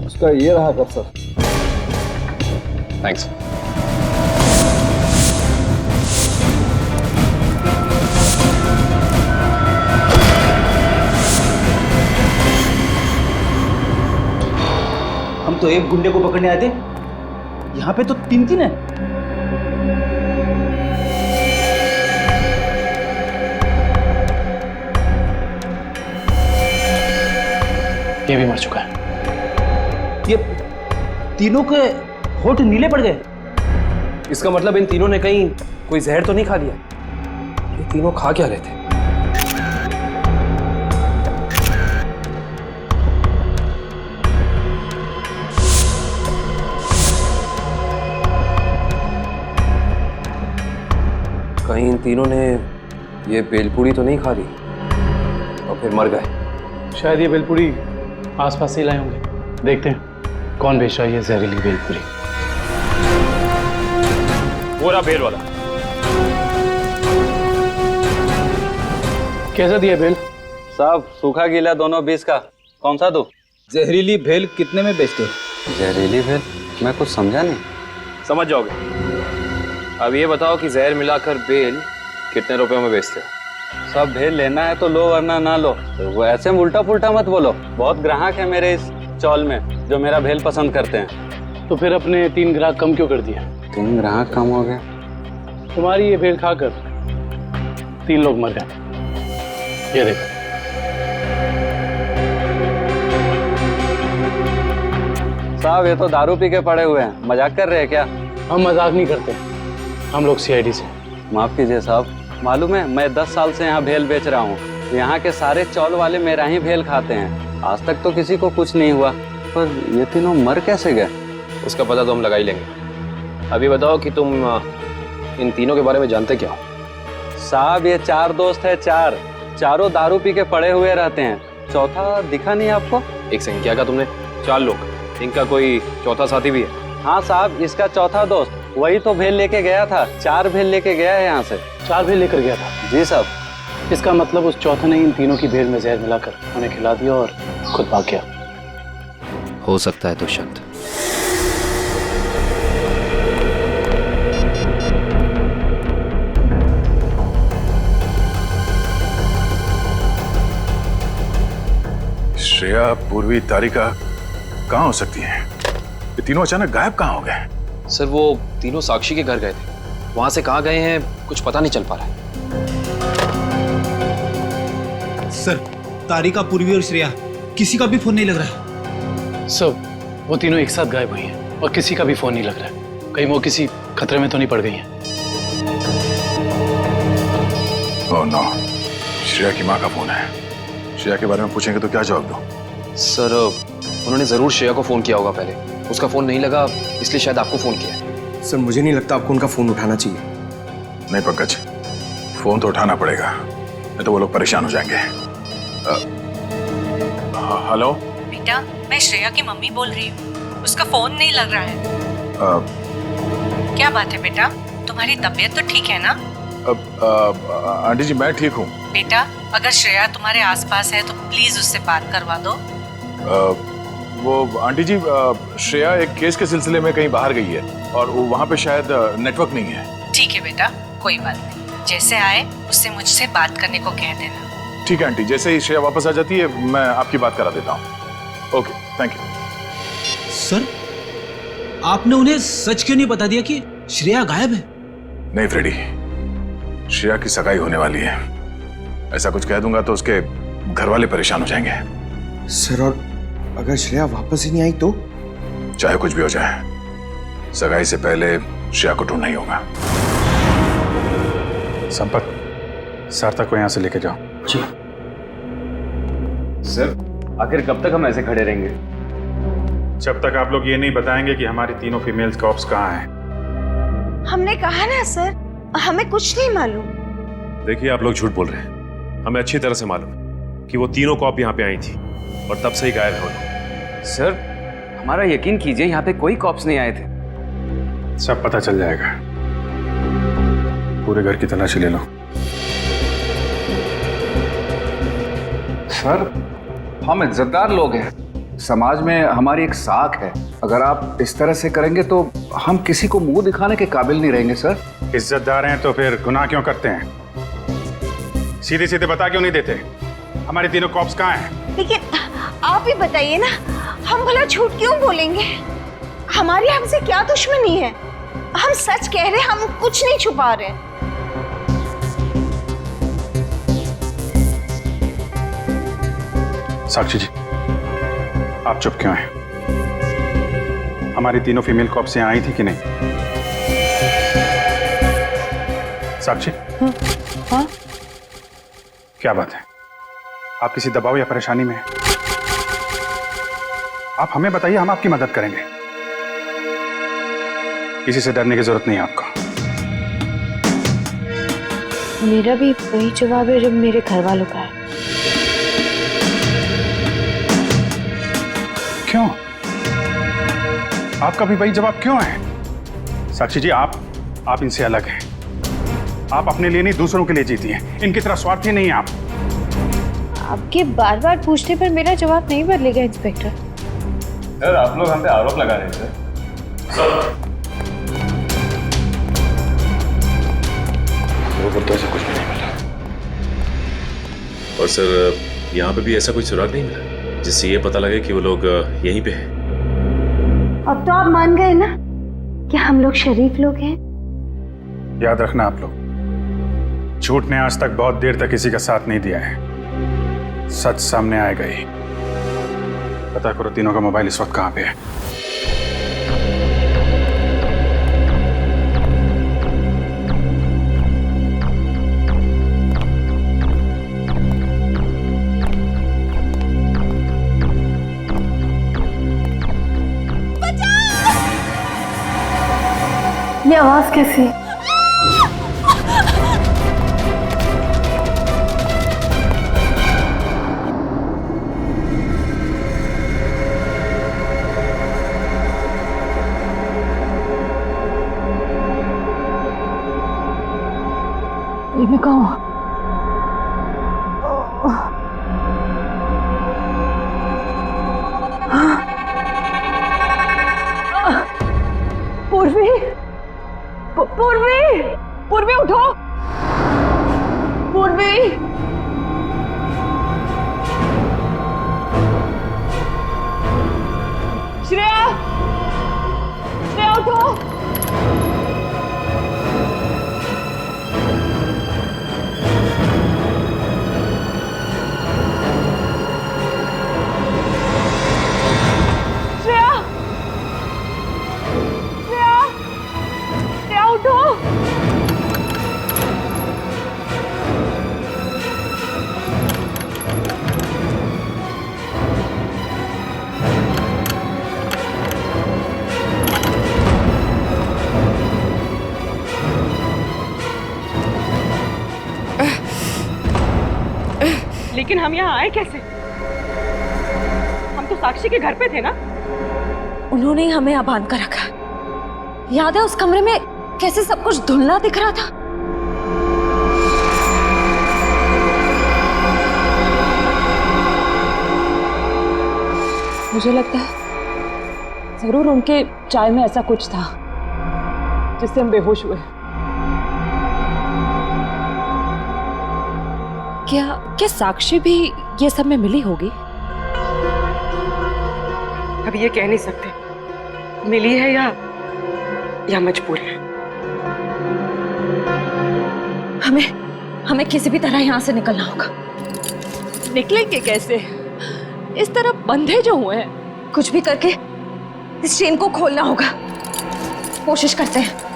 उसका ये रहा कर सर। थैंक्स। हम तो एक गुंडे को पकड़ने आए थे, यहाँ पे तो तीन तीन है। ये भी मर चुका है। ये तीनों के होठ नीले पड़ गए। इसका मतलब इन तीनों ने कहीं कोई जहर तो नहीं खा लिया? ये तीनों खा क्या रहे थे? कहीं इन तीनों ने ये बेलपूरी तो नहीं खा ली और फिर मर गए? शायद ये बेलपूरी आसपास से लाए होंगे। देखते हैं कौन बेच रहा है ये जहरीली बेलपूरी। वो रहा बेल वाला। कैसा दिया बेल? साहब सूखा गीला दोनों 20 का। कौन सा दो? जहरीली भेल कितने में बेचते हो? जहरीली भेल? मैं कुछ समझा नहीं। समझ जाओगे। अब ये बताओ कि जहर मिलाकर बेल कितने रुपए में बेचते हो? सब भेल लेना है तो लो वरना ना लो। तो वो ऐसे उल्टा पुल्टा मत बोलो। बहुत ग्राहक है मेरे इस चौल में जो मेरा भेल पसंद करते हैं। तो फिर अपने 3 ग्राहक कम क्यों कर दिया? 3 ग्राहक कम हो गए? तुम्हारी ये भेल खाकर 3 लोग मर गए। ये देखो। साहब ये तो दारू पी के पड़े हुए हैं। मजाक कर रहे हैं क्या? हम मजाक नहीं करते, हम लोग सीआईडी से। माफ कीजिए साहब, मालूम है मैं 10 साल से यहाँ भेल बेच रहा हूँ। यहाँ के सारे चौल वाले मेरा ही भेल खाते हैं। आज तक तो किसी को कुछ नहीं हुआ, पर ये तीनों मर कैसे गए? उसका पता तो हम लगा ही लेंगे। अभी बताओ कि तुम इन तीनों के बारे में जानते क्या हो? साहब ये 4 दोस्त है। चारों दारू पी के पड़े हुए रहते हैं। चौथा दिखा नहीं आपको? एक सेकंड, क्या कहा तुमने? 4 लोग, इनका कोई चौथा साथी भी है? हाँ साहब, इसका चौथा दोस्त वही तो भेल लेके गया था। 4 भेल लेके गया है यहाँ से। 4 भेल लेकर गया था? जी साहब। इसका मतलब उस चौथे ने इन तीनों की भेल में जहर मिलाकर उन्हें खिला दिया और खुद भाग गया। हो सकता है तो शब्द। श्रेया, पूर्वी, तारिका कहाँ हो सकती हैं? ये तीनों अचानक गायब कहाँ हो गए? सर वो तीनों साक्षी के घर गए थे। वहां से कहाँ गए हैं कुछ पता नहीं चल पा रहा है। सर तारिका, पूर्वी और श्रेया किसी का भी फोन नहीं लग रहा है। सब वो तीनों एक साथ गायब हुई हैं और किसी का भी फोन नहीं लग रहा है। कहीं वो किसी खतरे में तो नहीं पड़ गई हैं? ओह नो, श्रेया की माँ का फोन है। श्रेया के बारे में पूछेंगे तो क्या जवाब दूं? सर उन्होंने जरूर श्रेया को फोन किया होगा पहले, उसका फोन नहीं लगा इसलिए शायद आपको फोन किया। सर मुझे नहीं लगता आपको उनका फोन उठाना चाहिए। नहीं पंकज, फोन तो उठाना पड़ेगा, नहीं तो वो लोग परेशान हो जाएंगे। हेलो बेटा, मैं श्रेया की मम्मी बोल रही हूँ। उसका फोन नहीं लग रहा है। क्या बात है बेटा, तुम्हारी तबीयत तो ठीक है ना? आंटी जी मैं ठीक हूँ। बेटा, अगर श्रेया तुम्हारे आसपास है तो प्लीज उससे बात करवा दो। वो आंटी जी, श्रेया एक केस के सिलसिले में कहीं बाहर गई है और वहाँ पे शायद नेटवर्क नहीं है। ठीक है बेटा, कोई बात नहीं, जैसे आए उससे मुझसे बात करने को कह देना। ठीक है आंटी, जैसे ही श्रेया वापस आ जाती है मैं आपकी बात करा देता हूँ। Okay, thank you. सर आपने उन्हें सच क्यों नहीं बता दिया कि श्रेया गायब है? नहीं फ्रेडी, श्रेया की सगाई होने वाली है, ऐसा कुछ कह दूंगा तो उसके घर वाले परेशान हो जाएंगे। सर और अगर श्रेया वापस ही नहीं आई तो? चाहे कुछ भी हो जाए, सगाई से पहले श्रेया को ढूंढना ही होगा। संपत, सार्थक को यहाँ से लेके जाओ। जी सर, आखिर कब तक हम ऐसे खड़े रहेंगे? जब तक आप लोग ये नहीं बताएंगे कि हमारी तीनों फीमेल कॉप्स कहाँ हैं। हमने कहा ना सर, हमें कुछ नहीं मालूम। देखिए आप लोग झूठ बोल रहे हैं, हमें अच्छी तरह से मालूम है कि वो तीनों कॉप यहाँ पे आई थी और तब से ही गायब है वो लोग। सर हमारा यकीन कीजिए, यहाँ पे कोई कॉप्स नहीं आए थे। सब पता चल जाएगा, पूरे घर की तलाशी ले लो। सर हम इज्जतदार लोग हैं, समाज में हमारी एक साख है। अगर आप इस तरह से करेंगे तो हम किसी को मुंह दिखाने के काबिल नहीं रहेंगे। सर इज्जतदार हैं तो फिर गुनाह क्यों करते हैं? सीधे सीधे बता क्यों नहीं देते हमारी तीनों कॉप्स कहाँ हैं? लेकिन आप ही बताइए ना, हम भला झूठ क्यों बोलेंगे? हमारी हमसे क्या दुश्मनी है? हम सच कह रहे हैं, हम कुछ नहीं छुपा रहे। साक्षी जी, आप चुप क्यों हैं? हमारी तीनों फीमेल कॉप्स यहाँ आई थी कि नहीं? साक्षी, हाँ? क्या बात है? आप किसी दबाव या परेशानी में हैं? आप हमें बताइए, हम आपकी मदद करेंगे। किसी से डरने की जरूरत नहीं है आपको। मेरा भी वही जवाब है जब मेरे घर वालों का है। क्यों? आपका भी वही जवाब क्यों है? साक्षी जी, आप इनसे अलग हैं। आप अपने लिए नहीं दूसरों के लिए जीती हैं। इनकी तरह स्वार्थी नहीं हैं आप। आपके बार बार पूछने पर मेरा जवाब नहीं बदलेगा इंस्पेक्टर। सर आप लोग हम पे आरोप लगा रहे हैं सर। वो तो ऐसा कुछ भी नहीं मिला। और सर यहाँ पे भी ऐसा कोई सुराग नहीं मिला जिससे ये पता लगे कि वो लोग यहीं पे हैं। अब तो आप मान गए ना कि हम लोग शरीफ लोग हैं। याद रखना आप लोग, झूठ ने आज तक बहुत देर तक किसी का साथ नहीं दिया है। सच सामने आएगा ही। पता करो तीनों का मोबाइल इस वक्त कहाँ पे है। ये आवाज कैसी? मैं कहूँ पूर्वी, पूर्वी, पूर्वी उठो, पूर्वी। श्रेया, श्रेया उठो। लेकिन हम यहाँ आए कैसे? हम तो साक्षी के घर पे थे ना। उन्होंने ही हमें यहाँ बांध कर रखा। याद है उस कमरे में कैसे सब कुछ धुंधला दिख रहा था? मुझे लगता है जरूर उनके चाय में ऐसा कुछ था जिससे हम बेहोश हुए। क्या साक्षी भी ये सब में मिली होगी? अब ये कह नहीं सकते मिली है या मजबूर है। हमें किसी भी तरह यहाँ से निकलना होगा। निकलेंगे कैसे? इस तरफ बंधे जो हुए हैं। कुछ भी करके इस चेन को खोलना होगा। कोशिश करते हैं।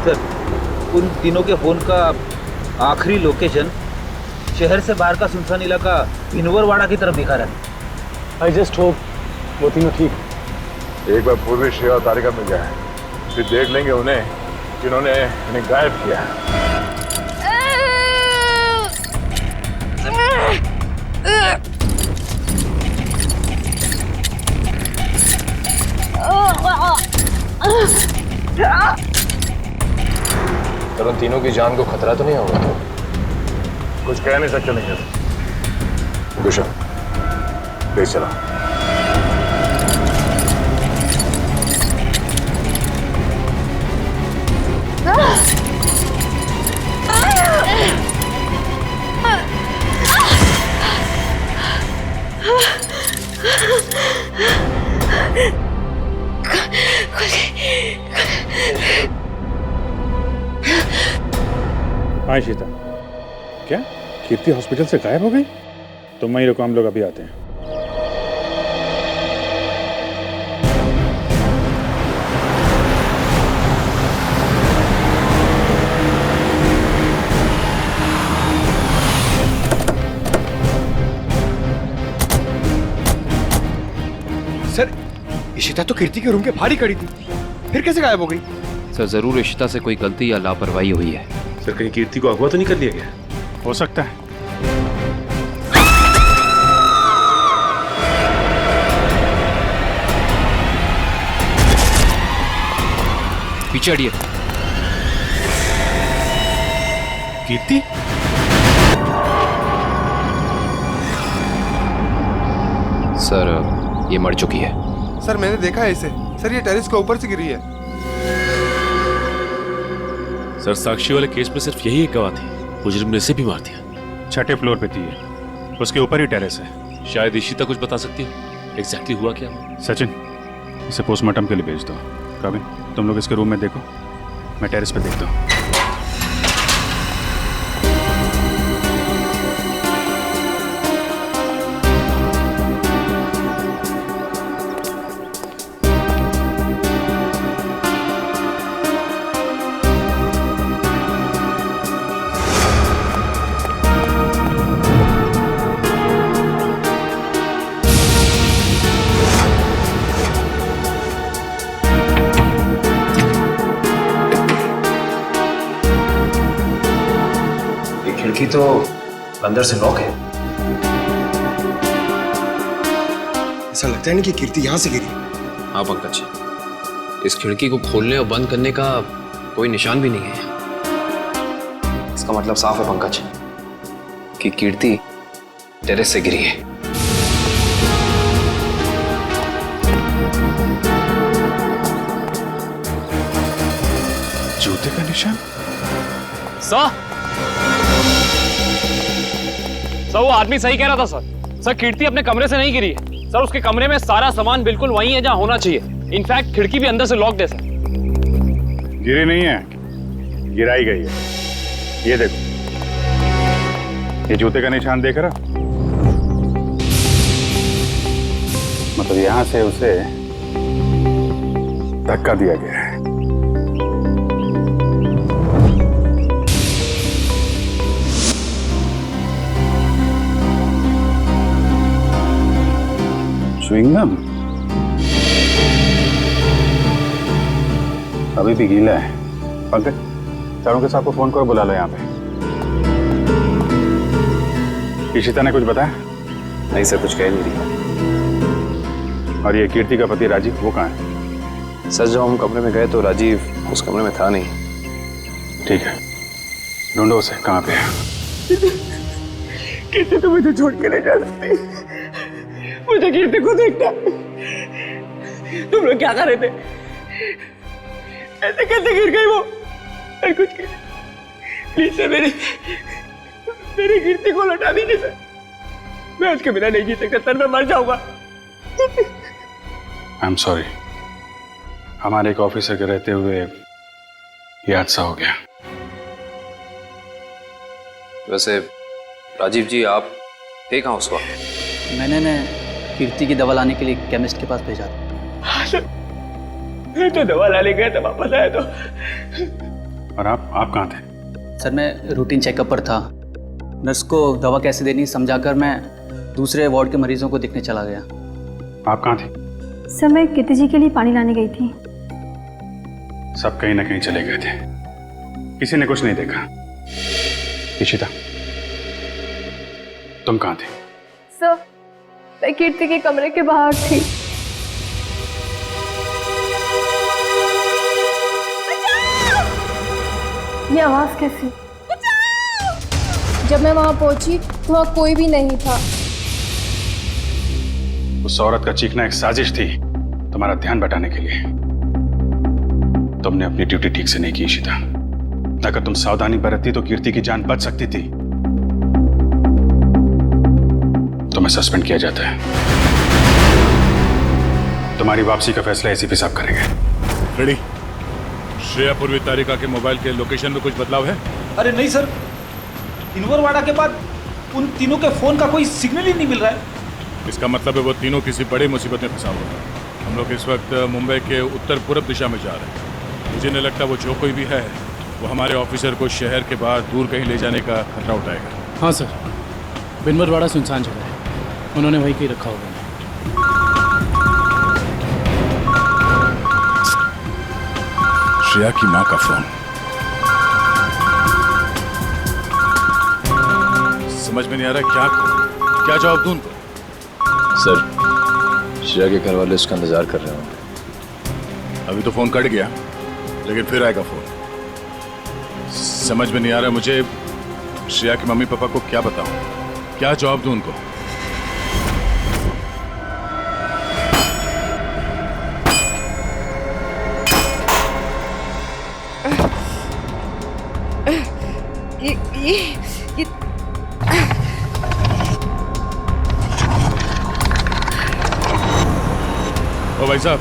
सर, उन तीनों के फोन का आखिरी लोकेशन शहर से बाहर का सुनसान इलाका भिनवरवाड़ा की तरफ दिखा रहा है। आई जस्ट होप वो तीनों ठीक। एक बार पूर्वी श्रेया और तारिका मिल जाए, फिर देख लेंगे उन्हें जिन्होंने इन्हें गायब किया। सर, उन तीनों की जान को खतरा तो नहीं होगा? कुछ कह नहीं सकते नहीं। गुशन, प्लीज चला। हाँ शीता, क्या कीर्ति हॉस्पिटल से गायब हो गई? तुम वहीं रुको, हम लोग अभी आते हैं। सर, इशिता तो कीर्ति के रूम के बाहर ही खड़ी थी, फिर कैसे गायब हो गई? सर, जरूर इशिता से कोई गलती या लापरवाही हुई है। सर, कहीं कीर्ति को अगवा तो नहीं कर लिया गया? हो सकता है। पीछे हटिए। कीर्ति? सर, ये मर चुकी है। सर, मैंने देखा है इसे। सर, ये टेरेस के ऊपर से गिरी है। सर, साक्षी वाले केस में सिर्फ यही एक गवाह थी, मुजरिम ने इसे भी मार दिया। 6ठे फ्लोर पे थी ये, उसके ऊपर ही टेरेस है। शायद इशिता कुछ बता सकती हो एग्जैक्टली हुआ क्या? सचिन, इसे पोस्टमार्टम के लिए भेज दो। काबिन, तुम लोग इसके रूम में देखो, मैं टेरेस पे देखता हूँ। खिड़की तो अंदर से लॉक है। ऐसा लगता है नहीं कि कीर्ति यहाँ से गिरी। हाँ पंकज, इस खिड़की को खोलने और बंद करने का कोई निशान भी नहीं है। इसका मतलब साफ है पंकज कि कीर्ति टेरेस से गिरी है। जूते का निशान? सर, वो आदमी सही कह रहा था सर। सर, कीर्ति अपने कमरे से नहीं गिरी है सर। उसके कमरे में सारा सामान बिल्कुल वहीं है जहां होना चाहिए। इनफैक्ट खिड़की भी अंदर से लॉक्ड है सर। गिरी नहीं है, गिराई गई है। ये देखो, ये जूते का निशान देख रहा? तो यहां से उसे धक्का दिया गया है। च्युइंगम अभी भी गीला है। पंकज, चारों के साथ को फोन करो, बुला लो यहाँ पे। इशिता ने कुछ बताया? नहीं सर, कुछ कह नहीं रही। और ये कीर्ति का पति राजीव, वो कहाँ है? सर जब हम कमरे में गए तो राजीव उस कमरे में था नहीं। ठीक है, ढूंढो उसे, कहाँ पे है? कीर्ति तो मुझे छोड़ के नहीं जा सकती। मुझे कीर्ति को देखना। तुम लोग क्या कर रहे थे? ऐसे कैसे गिर गई वो? मैं कुछ प्लीज सर, मेरी कीर्ति को लौटा दीजिए सर। मैं उसके बिना नहीं जी सकता सर, मैं मर जाऊंगा। आई एम सॉरी, हमारे एक ऑफिसर के रहते हुए ये हादसा हो गया। वैसे राजीव जी, आप थे कहाँ उस वक्त? मैंने कीर्ति की दवा लाने के लिए केमिस्ट के पास भेजा था। हाँ सर, मैं तो दवा लाने गया था, वापस आया तो। और आप कहाँ थे? सर मैं रूटीन चेकअप पर था। नर्स को दवा कैसे देनी समझाकर मैं दूसरे वार्ड के मरीजों को देखने चला गया। आप कहाँ थे? सर मैं कीर्ति जी के लिए पानी लाने गई थी। सब कहीं ना कहीं चले गए थे, किसी ने कुछ नहीं देखा। इशिता, तुम कहाँ थे? सर मैं कीर्ति के कमरे के बाहर थी। ये आवाज कैसी? जब मैं वहां पहुंची तो वहां कोई भी नहीं था। उस औरत का चीखना एक साजिश थी, तुम्हारा ध्यान बटाने के लिए। तुमने अपनी ड्यूटी ठीक से नहीं की इशिता। अगर तुम सावधानी बरतती तो कीर्ति की जान बच सकती थी। तुम्हें सस्पेंड किया जाता है। तुम्हारी वापसी का फैसला एसीपी साहब करेंगे। रेडी? श्रेया पूर्वी तारिका के मोबाइल के लोकेशन में कुछ बदलाव है? अरे नहीं सर, इनवरवाड़ा के बाद उन तीनों के फोन का कोई सिग्नल ही नहीं मिल रहा है। इसका मतलब है वो तीनों किसी बड़ी मुसीबत में फंसा हुआ है। हम लोग इस वक्त मुंबई के उत्तर पूर्व दिशा में जा रहे हैं। मुझे नहीं लगता वो जो कोई भी है वो हमारे ऑफिसर को शहर के बाहर दूर कहीं ले जाने का खतरा उठाएगा। हाँ सर, बिनवरवाड़ा सुनसान जगह है, उन्होंने वहीं कहीं रखा होगा। श्रेया की माँ का फोन। समझ में नहीं आ रहा क्या जवाब दूं उनको? सर, श्रेया के घर वाले उसका इंतजार कर रहे होंगे। अभी तो फोन कट गया, लेकिन फिर आएगा फोन। समझ में नहीं आ रहा मुझे श्रेया के मम्मी पापा को क्या बताऊं, क्या जवाब दूं उनको? ये ओ भाई साहब,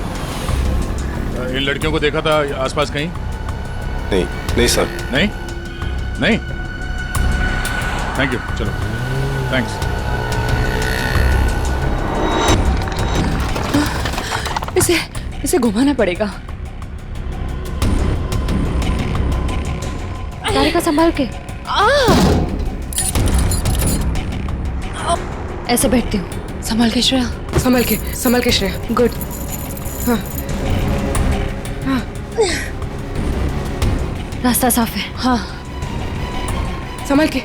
इन लड़कियों को देखा था आसपास कहीं? नहीं सर। नहीं? थैंक यू, चलो थैंक्स। इसे घुमाना पड़ेगा। तारिका संभाल के। ऐसे बैठती हूँ। संभाल के श्रेया। संभल के श्रेया। गुड। हाँ। रास्ता साफ है। हाँ। संभल के।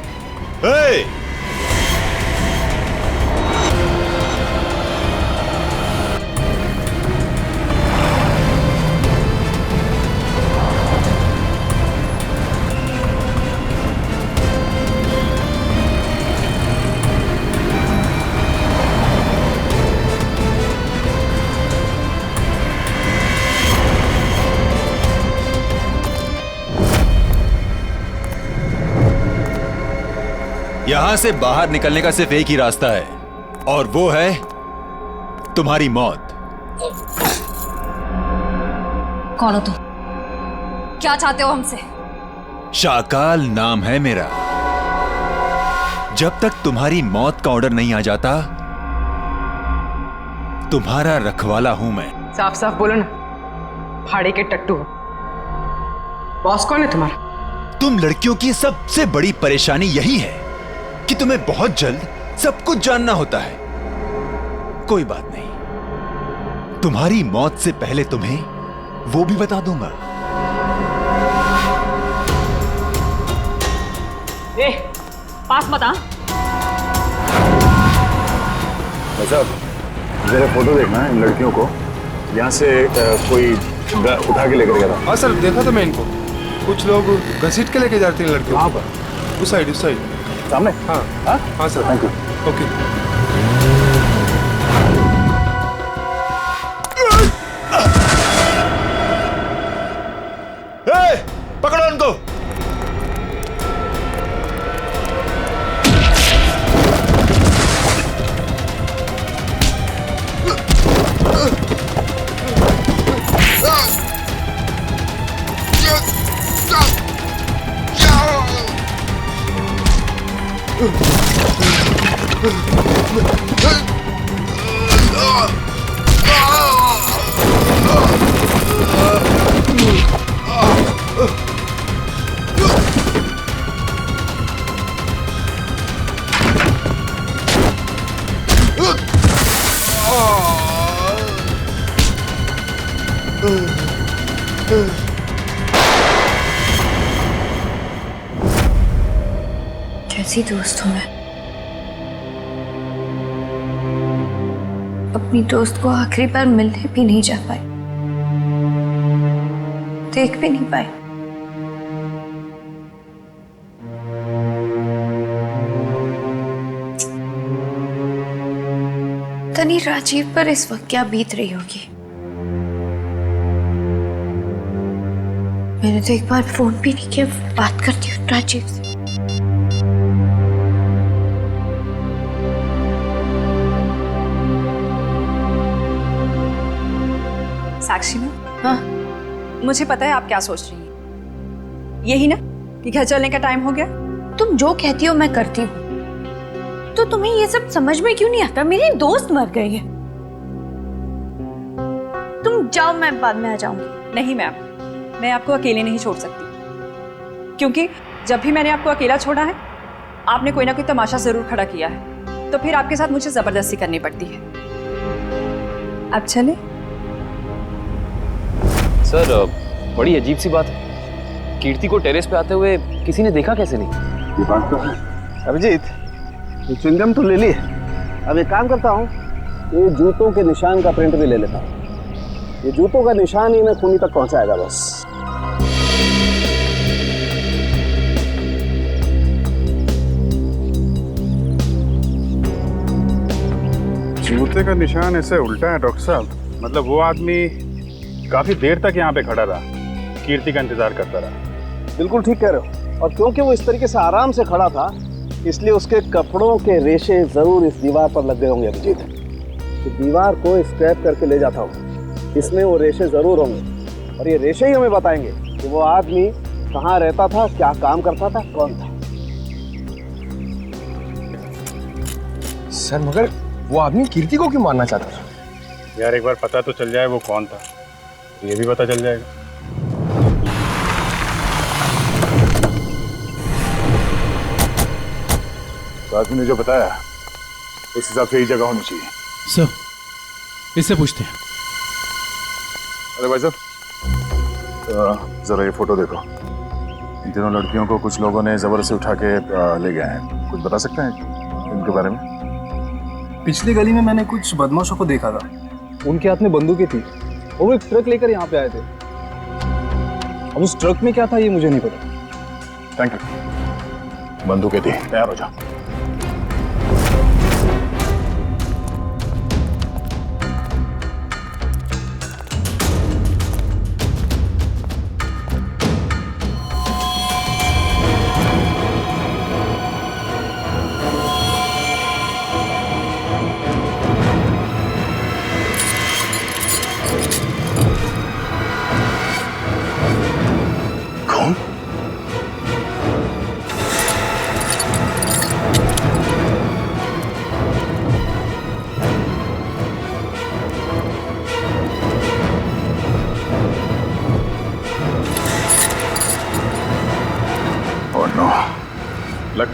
यहां से बाहर निकलने का सिर्फ एक ही रास्ता है, और वो है तुम्हारी मौत। कौन हो तुम? क्या चाहते हो हमसे? शाकाल नाम है मेरा। जब तक तुम्हारी मौत का ऑर्डर नहीं आ जाता तुम्हारा रखवाला हूं मैं। साफ साफ बोलो ना, फाड़े के टट्टू हो। बॉस कौन है तुम्हारा? तुम लड़कियों की सबसे बड़ी परेशानी यही है कि तुम्हें बहुत जल्द सब कुछ जानना होता है। कोई बात नहीं, तुम्हारी मौत से पहले तुम्हें वो भी बता दूंगा। ए, पास मत आ। भाई साहब, जरा फोटो देखना है इन लड़कियों को। यहाँ से कोई उठा के लेकर गया था। हाँ सर, देखा था मैं इनको। कुछ लोग घसीट के लेके जाते हैं लड़कियों। वहाँ पर उस साइड सामने। हाँ हाँ सर, थैंक यू। ओके। पकड़ो उनको। कैसी दोस्त हूं मैं। अपनी दोस्त को आखिरी बार मिलने भी नहीं जा पाई, देख भी नहीं पाई। तनी राजीव पर इस वक्त क्या बीत रही होगी। मैंने तो एक बार फोन भी नहीं किया। बात करती हूँ राजीव से। साक्षी में, हाँ, मुझे पता है आप क्या सोच रही हैं। यही ना कि घर चलने का टाइम हो गया। तुम जो कहती हो मैं करती हूँ, तो तुम्हें ये सब समझ में क्यों नहीं आता? मेरी दोस्त मर गई है। तुम जाओ, मैं बाद में आ जाऊंगी। नहीं मैम, मैं आपको अकेले नहीं छोड़ सकती, क्योंकि जब भी मैंने आपको अकेला छोड़ा है आपने कोई ना कोई तमाशा जरूर खड़ा किया है, तो फिर आपके साथ मुझे जबरदस्ती करनी पड़ती है। अब चले। सर, बड़ी अजीब सी बात है। कीर्ति को टेरेस पे आते हुए किसी ने देखा कैसे नहीं? ये बात तो है। अभिजीत, ये च्युइंगम तो ले ली। अब एक काम करता हूँ, ये जूतों के निशान का प्रिंट भी ले लेता हूँ। ये जूतों का निशान ही मैं खूनी तक पहुंचाएगा बस। जूते का निशान ऐसे उल्टा है डॉक्टर साहब। मतलब वो आदमी काफी देर तक यहाँ पे खड़ा रहा, कीर्ति का इंतजार करता रहा। बिल्कुल ठीक कह रहे हो। और क्योंकि वो इस तरीके से आराम से खड़ा था, इसलिए उसके कपड़ों के रेशे जरूर इस दीवार पर लग गए होंगे अभिजीत। तो दीवार को स्क्रैप करके ले जाता हूँ, इसमें वो रेशे जरूर होंगे। और ये रेशे ही हमें बताएंगे कि वो आदमी कहाँ रहता था, क्या काम करता था, कौन था। सर मगर वो आदमी कीर्ति को क्यों मारना चाहता था? यार एक बार पता तो चल जाए वो कौन था, ये भी पता चल जाएगा। तो आदमी ने जो बताया उस हिसाब से ही जगह होनी चाहिए। सर, इससे पूछते हैं। अरे भाई साहब, जरा ये फोटो देखो। इन तीनों लड़कियों को कुछ लोगों ने जबरदस्ती उठा के ले गए हैं। कुछ बता सकते हैं इनके बारे में? पिछली गली में मैंने कुछ बदमाशों को देखा था। उनके हाथ में बंदूकें थी। वो एक ट्रक लेकर यहाँ पे आए थे। अब उस ट्रक में क्या था ये मुझे नहीं पता। Thank you. बंदूकें थी, तैयार हो जाओ।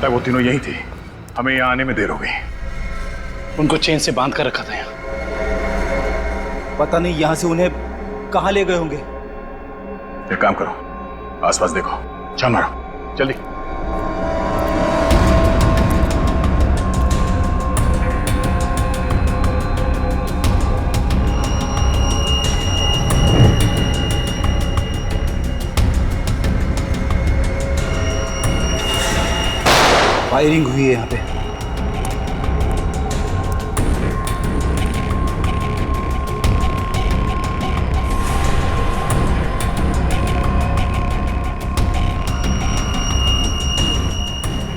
लगता है वो तीनों यही थी, हमें यहाँ आने में देर हो गई। उनको चेन से बांध कर रखा था यहाँ। पता नहीं यहाँ से उन्हें कहाँ ले गए होंगे। एक काम करो, आसपास देखो, छान मारो जल्दी। फायरिंग हुई है यहाँ पे।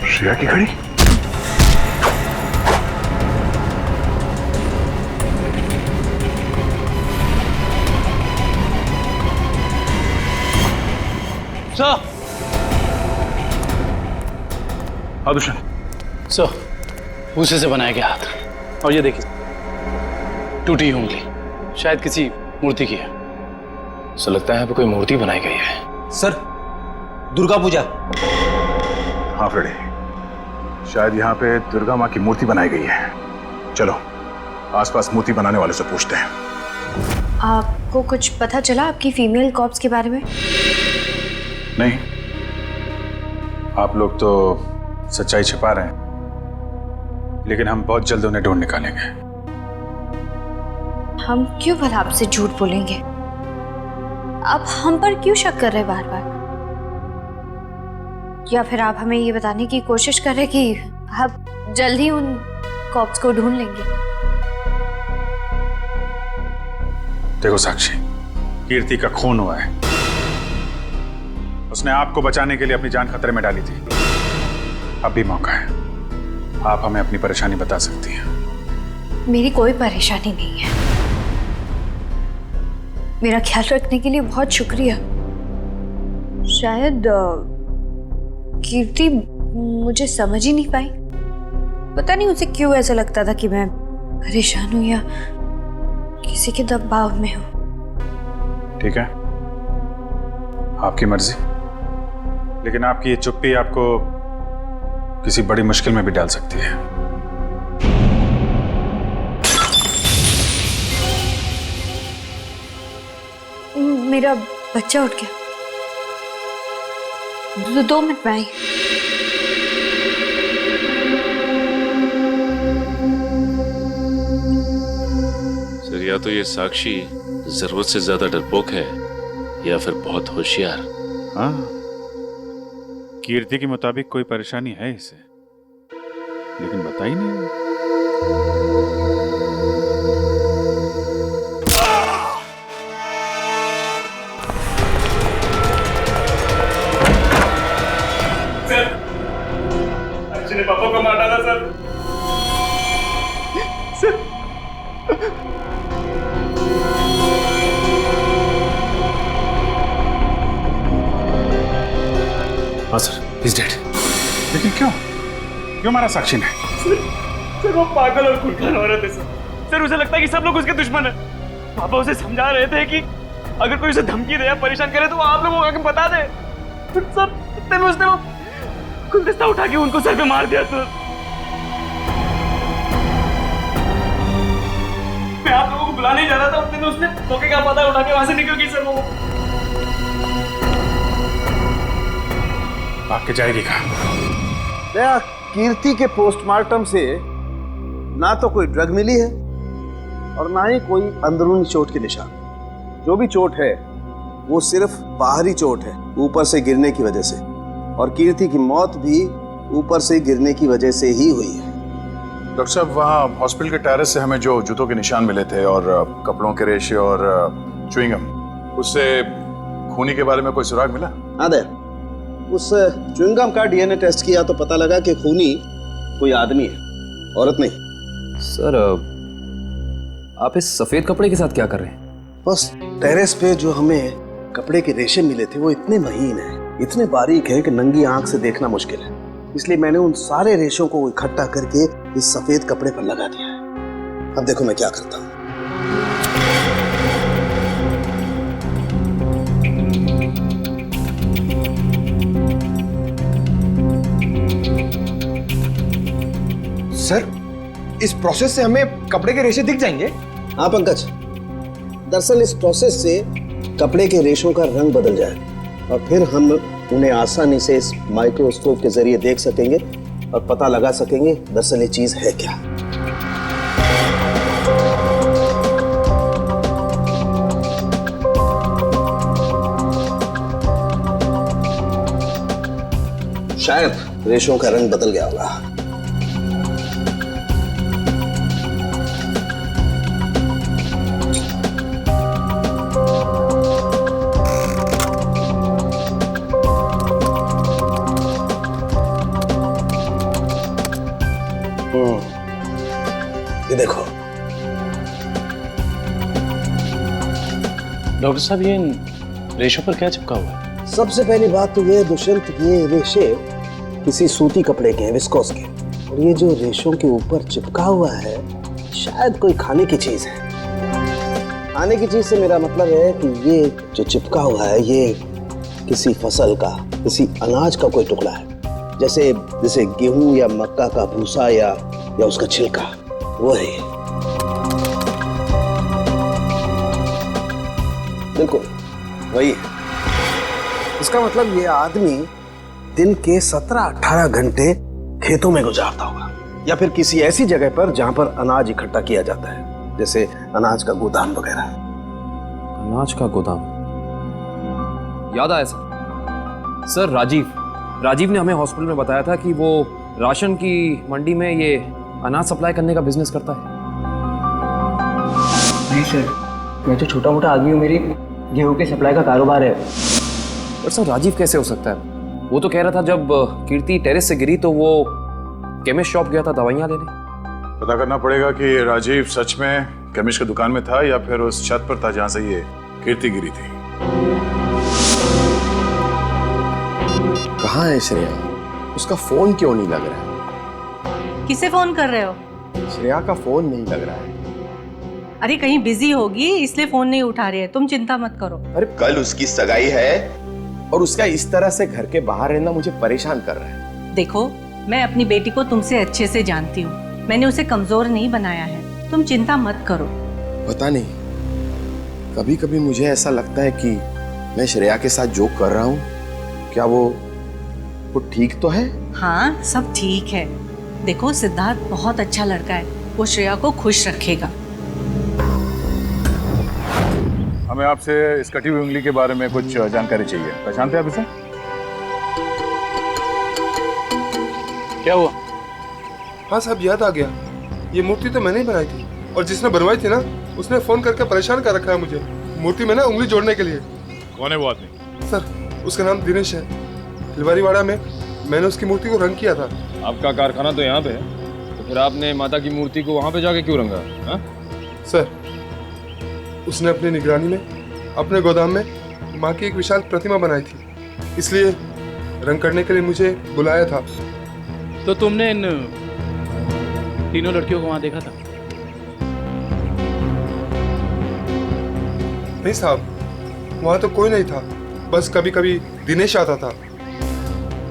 श्रेया की घड़ी। सर। हाँ दुष्यंत। सर, भूसे से बनाया गया हाथ, और ये देखिए टूटी हुई उंगली, शायद किसी मूर्ति की है। ऐसा लगता है यहाँ पे कोई मूर्ति बनाई गई है। सर, दुर्गा पूजा। हाँ फ्रेडी, शायद यहाँ पे दुर्गा माँ की मूर्ति बनाई गई है। चलो आसपास मूर्ति बनाने वाले से पूछते हैं। आपको कुछ पता चला आपकी फीमेल कॉप्स के बारे में? नहीं, आप लोग तो सच्चाई छिपा रहे हैं, लेकिन हम बहुत जल्द उन्हें ढूंढ निकालेंगे। हम क्यों भला आपसे झूठ बोलेंगे? आप हम पर क्यों शक कर रहे हैं बार बार? या फिर आप हमें ये बताने की कोशिश कर रहे कि आप जल्द ही उन कॉप्स को ढूंढ लेंगे? देखो साक्षी, कीर्ति का खून हुआ है। उसने आपको बचाने के लिए अपनी जान खतरे में डाली थी। अब भी मौका है, आप हमें अपनी परेशानी बता सकती हैं। मेरी कोई परेशानी नहीं है। मेरा ख्याल रखने के लिए बहुत शुक्रिया। शायद कीर्ति मुझे समझ ही नहीं पाई। पता नहीं उसे क्यों ऐसा लगता था कि मैं परेशान हूं या किसी के दबाव में हूं। ठीक है, आपकी मर्जी, लेकिन आपकी ये चुप्पी आपको किसी बड़ी मुश्किल में भी डाल सकती है। मेरा बच्चा उठ गया। 2 मिनट में आई। सर, या तो ये साक्षी जरूरत से ज्यादा डरपोक है या फिर बहुत होशियार। हाँ, कीर्ति के मुताबिक कोई परेशानी है इसे, लेकिन बता ही नहीं। सर, अच्छी ने पापा को मार डाला सर। हाँ सर, he's dead। लेकिन क्यों क्यों मारा साक्षी ने? सर वो पागल और खुरखान औरत है सर। सर उसे लगता है कि सब लोग उसके दुश्मन है। पापा उसे समझा रहे थे कि अगर कोई उसे धमकी दे या परेशान करे तो वो आप लोगों को आके बता दे। सर इतने में उसने वो गुलदस्ता उठा के उनको सर पे मार दिया सर। मैं आप लोगों को बुलाने ही जा रहा था, उतने में उसने मौके का पता उठा के वहां से निकल गई सर। वो आपके जाएगी कहाँ? कीर्ति के पोस्टमार्टम से ना तो कोई ड्रग मिली है और ना ही कोई अंदरूनी चोट के निशान। जो भी चोट है वो सिर्फ बाहरी चोट है, ऊपर से गिरने की वजह से, और कीर्ति की मौत भी ऊपर से गिरने की वजह से ही हुई है। डॉक्टर साहब, वहाँ हॉस्पिटल के टेरेस से हमें जो जूतों के निशान मिले थे और कपड़ों के रेशे और च्युइंगम, उससे खूनी के बारे में कोई सुराग मिला? हाँ दे, उस च्युइंगम का डीएनए टेस्ट किया तो पता लगा कि खूनी कोई आदमी है, औरत नहीं। सर, आप इस सफेद कपड़े के साथ क्या कर रहे हैं? बस टेरेस पे जो हमें कपड़े के रेशे मिले थे वो इतने महीन हैं, इतने बारीक है कि नंगी आंख से देखना मुश्किल है। इसलिए मैंने उन सारे रेशों को इकट्ठा करके इस सफेद कपड़े पर लगा दिया है। अब देखो मैं क्या करता हूँ। सर, इस प्रोसेस से हमें कपड़े के रेशे दिख जाएंगे? हाँ पंकज, दरअसल इस प्रोसेस से कपड़े के रेशों का रंग बदल जाए और फिर हम उन्हें आसानी से इस माइक्रोस्कोप के जरिए देख सकेंगे और पता लगा सकेंगे दरअसल ये चीज है क्या। शायद रेशों का रंग बदल गया होगा। ये देखो डॉक्टर साहब, ये इन रेशों पर क्या चिपका हुआ है? सबसे पहली बात तो ये है दुष्यंत, ये रेशे किसी सूती कपड़े के हैं, विस्कोस के। और ये जो रेशों के ऊपर चिपका हुआ है शायद कोई खाने की चीज है। खाने की चीज से मेरा मतलब है कि ये जो चिपका हुआ है ये किसी फसल का, किसी अनाज का कोई टुकड़ा है, जैसे गेहूं या मक्का का भूसा या उसका छिलका, वो है। बिल्कुल वही है। इसका मतलब ये आदमी दिन के 17-18 घंटे खेतों में गुजारता होगा या फिर किसी ऐसी जगह पर जहां पर अनाज इकट्ठा किया जाता है, जैसे अनाज का गोदाम वगैरह। अनाज का गोदाम याद आया सर। राजीव ने हमें हॉस्पिटल में बताया था कि वो राशन की मंडी में ये अनाज सप्लाई करने का बिजनेस करता है। नहीं सर, मैं तो छोटा मोटा आदमी हूँ, मेरी गेहूं के सप्लाई का कारोबार है। पर सर राजीव कैसे हो सकता है? वो तो कह रहा था जब कीर्ति टेरेस से गिरी तो वो केमिस्ट शॉप गया था दवाइयाँ लेने। पता करना पड़ेगा कि राजीव सच में केमिस्ट की दुकान में था या फिर उस छत पर था जहां से ये कीर्ति गिरी थी। कहाँ है श्रेया? उसका फोन क्यों नहीं लग रहा है? किसे फोन कर रहे हो? श्रेया का फोन नहीं लग रहा है। अरे कहीं बिजी होगी इसलिए फोन नहीं उठा रही है, तुम चिंता मत करो। अरे कल उसकी सगाई है और उसका इस तरह से घर के बाहर रहना मुझे परेशान कर रहा है। देखो, मैं अपनी बेटी को तुमसे अच्छे से जानती हूँ, मैंने उसे कमजोर नहीं बनाया है, तुम चिंता मत करो। पता नहीं, कभी कभी मुझे ऐसा लगता है कि मैं श्रेया के साथ जो कर रहा हूँ, क्या वो ठीक तो है? हाँ, सब ठीक है। देखो, सिद्धार्थ बहुत अच्छा लड़का है, वो श्रेया को खुश रखेगा। हमें आपसे इस कटी हुई उंगली के बारे में कुछ जानकारी चाहिए। पहचानते हैं आप इसे? क्या हुआ? हाँ साहब, याद आ गया। ये मूर्ति तो मैंने ही बनाई थी और जिसने बनवाई थी ना उसने फोन करके परेशान कर रखा है मुझे मूर्ति में ना उंगली जोड़ने के लिए। कौन है वो आदमी? सर, उसका नाम दिनेश है। तिलवारीवाड़ा में मैंने उसकी मूर्ति को रंग किया था। आपका कारखाना तो यहाँ पे है, तो फिर आपने माता की मूर्ति को वहाँ पे जाके क्यों रंगा? हा? सर, उसने अपनी निगरानी में अपने गोदाम में माँ की एक विशाल प्रतिमा बनाई थी, इसलिए रंग करने के लिए मुझे बुलाया था। तो तुमने इन तीनों लड़कियों को वहाँ देखा था? नहीं साहब, वहाँ तो कोई नहीं था, बस कभी कभी दिनेश आता था।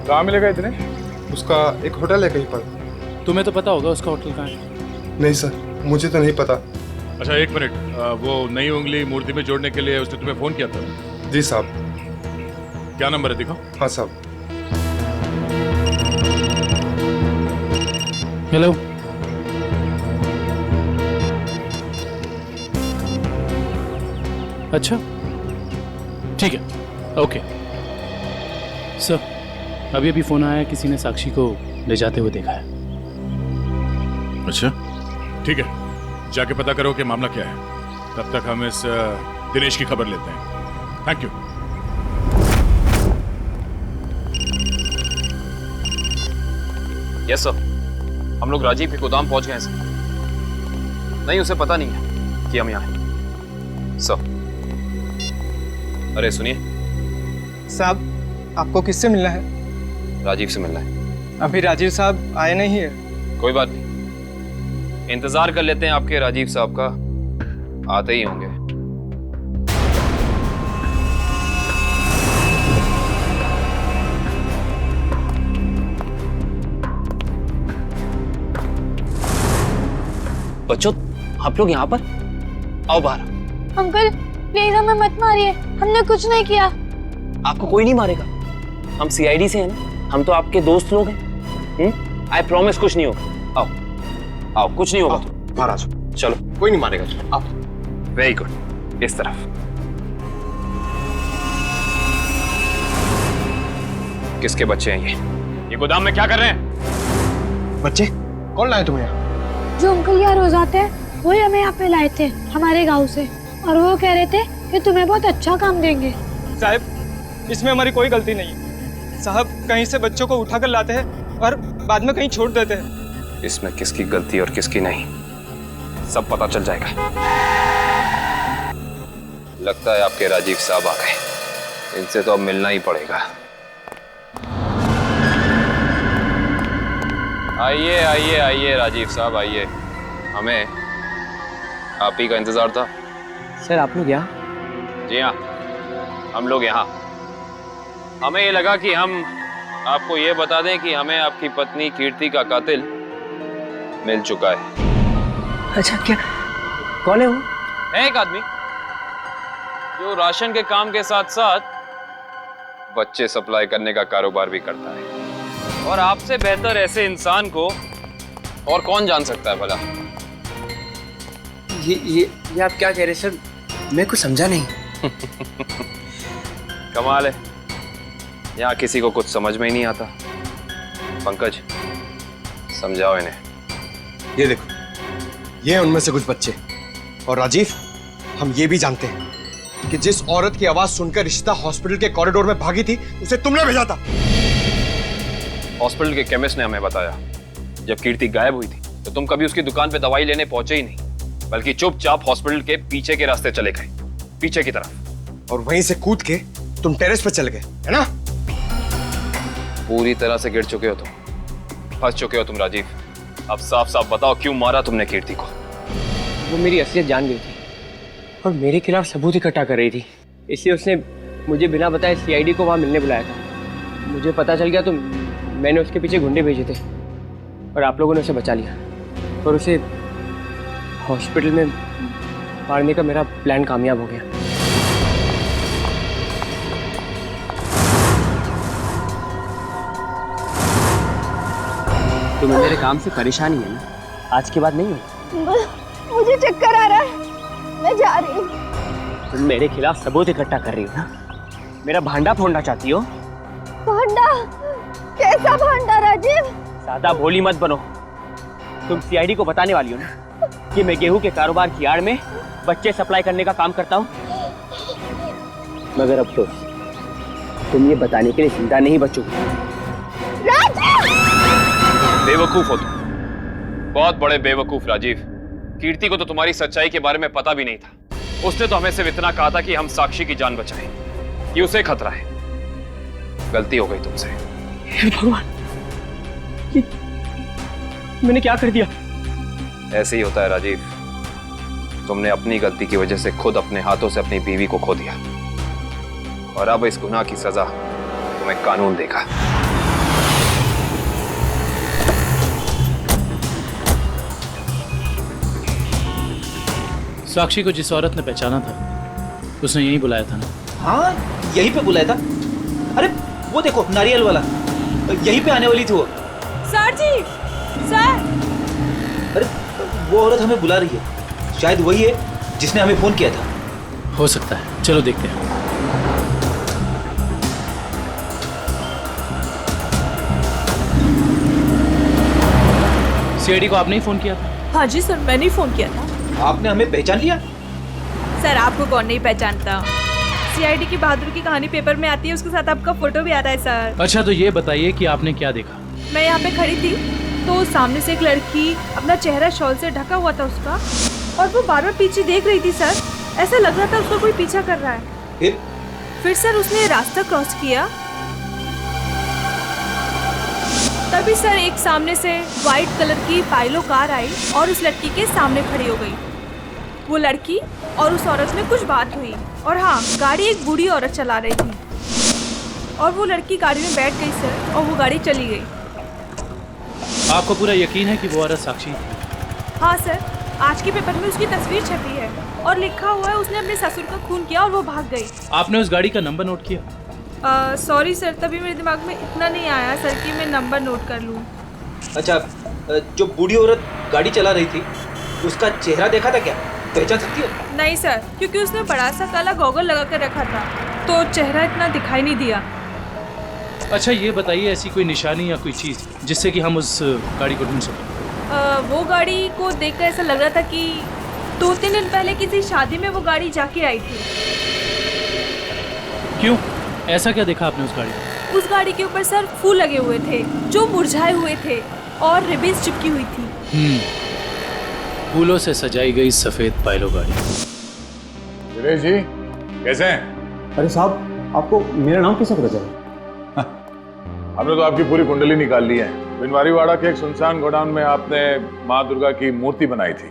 कहाँ मिलेगा दिनेश? उसका एक होटल है कहीं पर। तुम्हें तो पता होगा उसका होटल कहाँ है? नहीं सर, मुझे तो नहीं पता। अच्छा एक मिनट, वो नई उंगली मूर्ति में जोड़ने के लिए उसने तुम्हें फोन किया था? जी साहब। क्या नंबर है दिखाओ। हाँ साहब। हेलो, अच्छा ठीक है, ओके सर। अभी फोन आया, किसी ने साक्षी को ले जाते हुए देखा है। अच्छा ठीक है, जाके पता करो कि मामला क्या है। तब तक हम इस दिनेश की खबर लेते हैं। Thank you. यस सर, हम लोग राजीव के गोदाम पहुंच गए हैं सर। नहीं, उसे पता नहीं है कि हम यहाँ हैं सर। अरे सुनिए साहब, आपको किससे मिलना है? राजीव से मिलना है। अभी राजीव साहब आए नहीं है। कोई बात नहीं, इंतजार कर लेते हैं आपके राजीव साहब का, आते ही होंगे। बच्चों, आप लोग यहाँ पर आओ बाहर। अंकल प्लीज हमें मत मारिए, हमने कुछ नहीं किया। आपको कोई नहीं मारेगा, हम सीआईडी से हैं ना, हम तो आपके दोस्त लोग हैं। आई प्रॉमिस कुछ नहीं होगा। आओ आओ, कुछ नहीं होगा। बाहर आ जाओ। चलो, कोई नहीं मारेगा। आप वेरी गुड, इस तरफ। किसके बच्चे हैं ये गोदाम में क्या कर रहे हैं? बच्चे कौन लाए तुम्हें यहाँ? जो अंकल यहाँ रोज आते हैं वही हमें यहाँ पे लाए थे हमारे गांव से, और वो कह रहे थे कि तुम्हें बहुत अच्छा काम देंगे। साहब इसमें हमारी कोई गलती नहीं है। साहब कहीं से बच्चों को उठाकर लाते हैं और बाद में कहीं छोड़ देते हैं। इसमें किसकी गलती और किसकी नहीं, सब पता चल जाएगा। लगता है आपके राजीव साहब आ गए, इनसे तो अब मिलना ही पड़ेगा। आइए आइए आइए राजीव साहब आइए, हमें आप ही का इंतजार था। सर आप लोग यहाँ? जी हाँ, हम लोग यहाँ। हमें ये लगा कि हम आपको ये बता दें कि हमें आपकी पत्नी कीर्ति का कातिल मिल चुका है। अच्छा, क्या कौन है वो? है एक आदमी जो राशन के काम के साथ साथ बच्चे सप्लाई करने का कारोबार भी करता है, और आपसे बेहतर ऐसे इंसान को और कौन जान सकता है भला? ये आप क्या कह रहे सर? मैं कुछ समझा नहीं। कमाल है, यहाँ किसी को कुछ समझ में ही नहीं आता। पंकज, समझाओ इन्हें। ये देखो, ये उनमें से कुछ बच्चे। और राजीव, हम ये भी जानते हैं कि जिस औरत की आवाज सुनकर रिश्ता हॉस्पिटल के कॉरिडोर में भागी थी, उसे तुमने भेजा था। हॉस्पिटल के केमिस्ट ने हमें बताया, जब कीर्ति गायब हुई थी तो तुम कभी उसकी दुकान पे दवाई लेने पहुंचे ही नहीं, बल्कि चुपचाप हॉस्पिटल के पीछे के रास्ते चले गए, पीछे की तरफ। और वहीं से कूद के तुम टेरेस पर चले गए, है ना? पूरी तरह से गिर चुके हो तुम, फंस चुके हो तुम राजीव। अब साफ साफ बताओ, क्यों मारा तुमने कीर्ति को? वो मेरी असलियत जान गई थी और मेरे खिलाफ सबूत इकट्ठा कर रही थी, इसलिए उसने मुझे बिना बताए सीआईडी को वहाँ मिलने बुलाया था। मुझे पता चल गया तो मैंने उसके पीछे गुंडे भेजे थे और आप लोगों ने उसे बचा लिया, और उसे हॉस्पिटल में मारने का मेरा प्लान कामयाब हो गया। तुम्हें मेरे काम से परेशानी है ना? आज के बाद नहीं हो? मुझे चक्कर आ रहा है, मैं जा रही हूँ। तुम मेरे खिलाफ सबूत इकट्ठा कर रही हो ना? मेरा भांडा फोड़ना चाहती हो? भांडा? कैसा भांडा राजीव? ज्यादा भोली मत बनो। तुम सीआईडी को बताने वाली हो ना कि मैं गेहूं के कारोबार की आड़ में बच्चे सप्लाई करने का काम करता हूँ? मगर अफसोस, तुम ये बताने के लिए जिंदा नहीं बचोगे। बेवकूफ हो तुम, बहुत बड़े बेवकूफ राजीव। कीर्ति को तो तुम्हारी सच्चाई के बारे में पता भी नहीं था। उसने तो हमें सिर्फ इतना कहा था कि हम साक्षी की जान बचाएं, कि उसे खतरा है। गलती हो गई तुमसे। भगवान, मैंने क्या कर दिया? ऐसे ही होता है राजीव, तुमने अपनी गलती की वजह से खुद अपने हाथों से अपनी बीवी को खो दिया, और अब इस गुनाह की सजा तुम्हें कानून देगा। साक्षी को जिस औरत ने पहचाना था उसने यही बुलाया था ना? हाँ, यहीं पे बुलाया था। अरे वो देखो, नारियल वाला, यहीं पे आने वाली थी वो। सर जी, सर। अरे वो औरत हमें बुला रही है, शायद वही है जिसने हमें फोन किया था। हो सकता है, चलो देखते हैं। सीआईडी को आपने ही फोन किया था? हाँ जी सर, मैंने ही फोन किया था। आपने हमें पहचान लिया? सर आपको कौन नहीं पहचानता? सीआईडी की बहादुर की कहानी पेपर में आती है, उसके साथ आपका फोटो भी आता है सर। अच्छा, तो ये बताइए कि आपने क्या देखा? मैं यहाँ पे खड़ी थी तो सामने से एक लड़की, अपना चेहरा शॉल से ढका हुआ था उसका, और वो बार बार पीछे देख रही थी सर। ऐसा लग रहा था उसको कोई पीछा कर रहा है। फिर सर उसने रास्ता क्रॉस किया, तभी सर एक सामने से व्हाइट कलर की पाइलो कार आई और उस लड़की के सामने खड़ी हो गई। वो लड़की और उस औरत में कुछ बात हुई, और हाँ, गाड़ी एक बूढ़ी औरत चला रही थी, और वो लड़की गाड़ी में बैठ गई सर, और वो गाड़ी चली गई। आपको पूरा यकीन है कि वो औरत साक्षी थी? हाँ सर, आज के पेपर में उसकी तस्वीर छपी है और लिखा हुआ है उसने अपने ससुर का खून किया और वो भाग गई। आपने उस गाड़ी का नंबर नोट किया? सॉरी सर, तभी मेरे दिमाग में इतना नहीं आया सर कि मैं नंबर नोट कर लूँ। अच्छा, जो बूढ़ी औरत गाड़ी चला रही थी उसका चेहरा देखा था क्या? पहचान सकती हो? नहीं सर, क्योंकि उसने बड़ा सा काला गॉगल लगा कर रखा था तो चेहरा इतना दिखाई नहीं दिया। अच्छा ये बताइए, ऐसी कोई निशानी या कोई चीज़ जिससे कि हम उस गाड़ी को ढूंढ सकें? वो गाड़ी को देखकर ऐसा लग रहा था कि 2-3 दिन पहले किसी शादी में वो गाड़ी जाके आई थी। क्यों? ऐसा क्या देखा आपने उस गाड़ी में? उस गाड़ी के ऊपर सर फूल लगे हुए थे जो मुरझाए हुए थे और रिबन्स चिपकी हुई थी। फूलों से सजाई गई सफेद पायलो गाड़ी। वीरेश जी कैसे हैं? अरे साहब, आपको मेरा नाम कैसे पता चला? हमने तो आपकी पूरी कुंडली निकाल ली है। बिनवारीवाड़ा के एक सुनसान गोडाउन में आपने माँ दुर्गा की मूर्ति बनाई थी,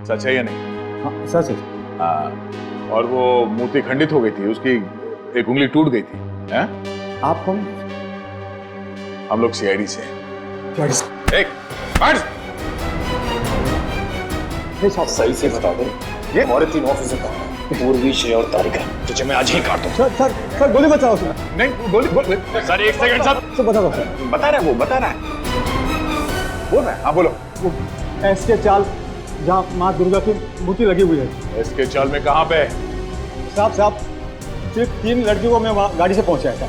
सच है या नहीं? हाँ सच है। हाँ, और वो मूर्ति खंडित हो गई थी, उसकी एक उंगली टूट गई थी। हैं? आप कौन? हम लोग सीआईडी से हैं। एक मार! साहब सही से बता दो, ये हमारे 3 ऑफिसर कहाँ हैं? पूर्वी, श्रेय और तारिका। तुझे मैं आज ही काट दूं। सर गोली बचाओ उसमें। नहीं गोली सर, एक सेकंड सर बता दो। बता रहा है, वो बता रहा है, बोल रहा है। हाँ बोलो। एसके चाल जहाँ माँ दुर्गा की मूर्ति लगी हुई है। एसके चाल में कहाँ पे? साहब सिर्फ 3 लड़कियों को मैं वहाँ गाड़ी से पहुँचाया था,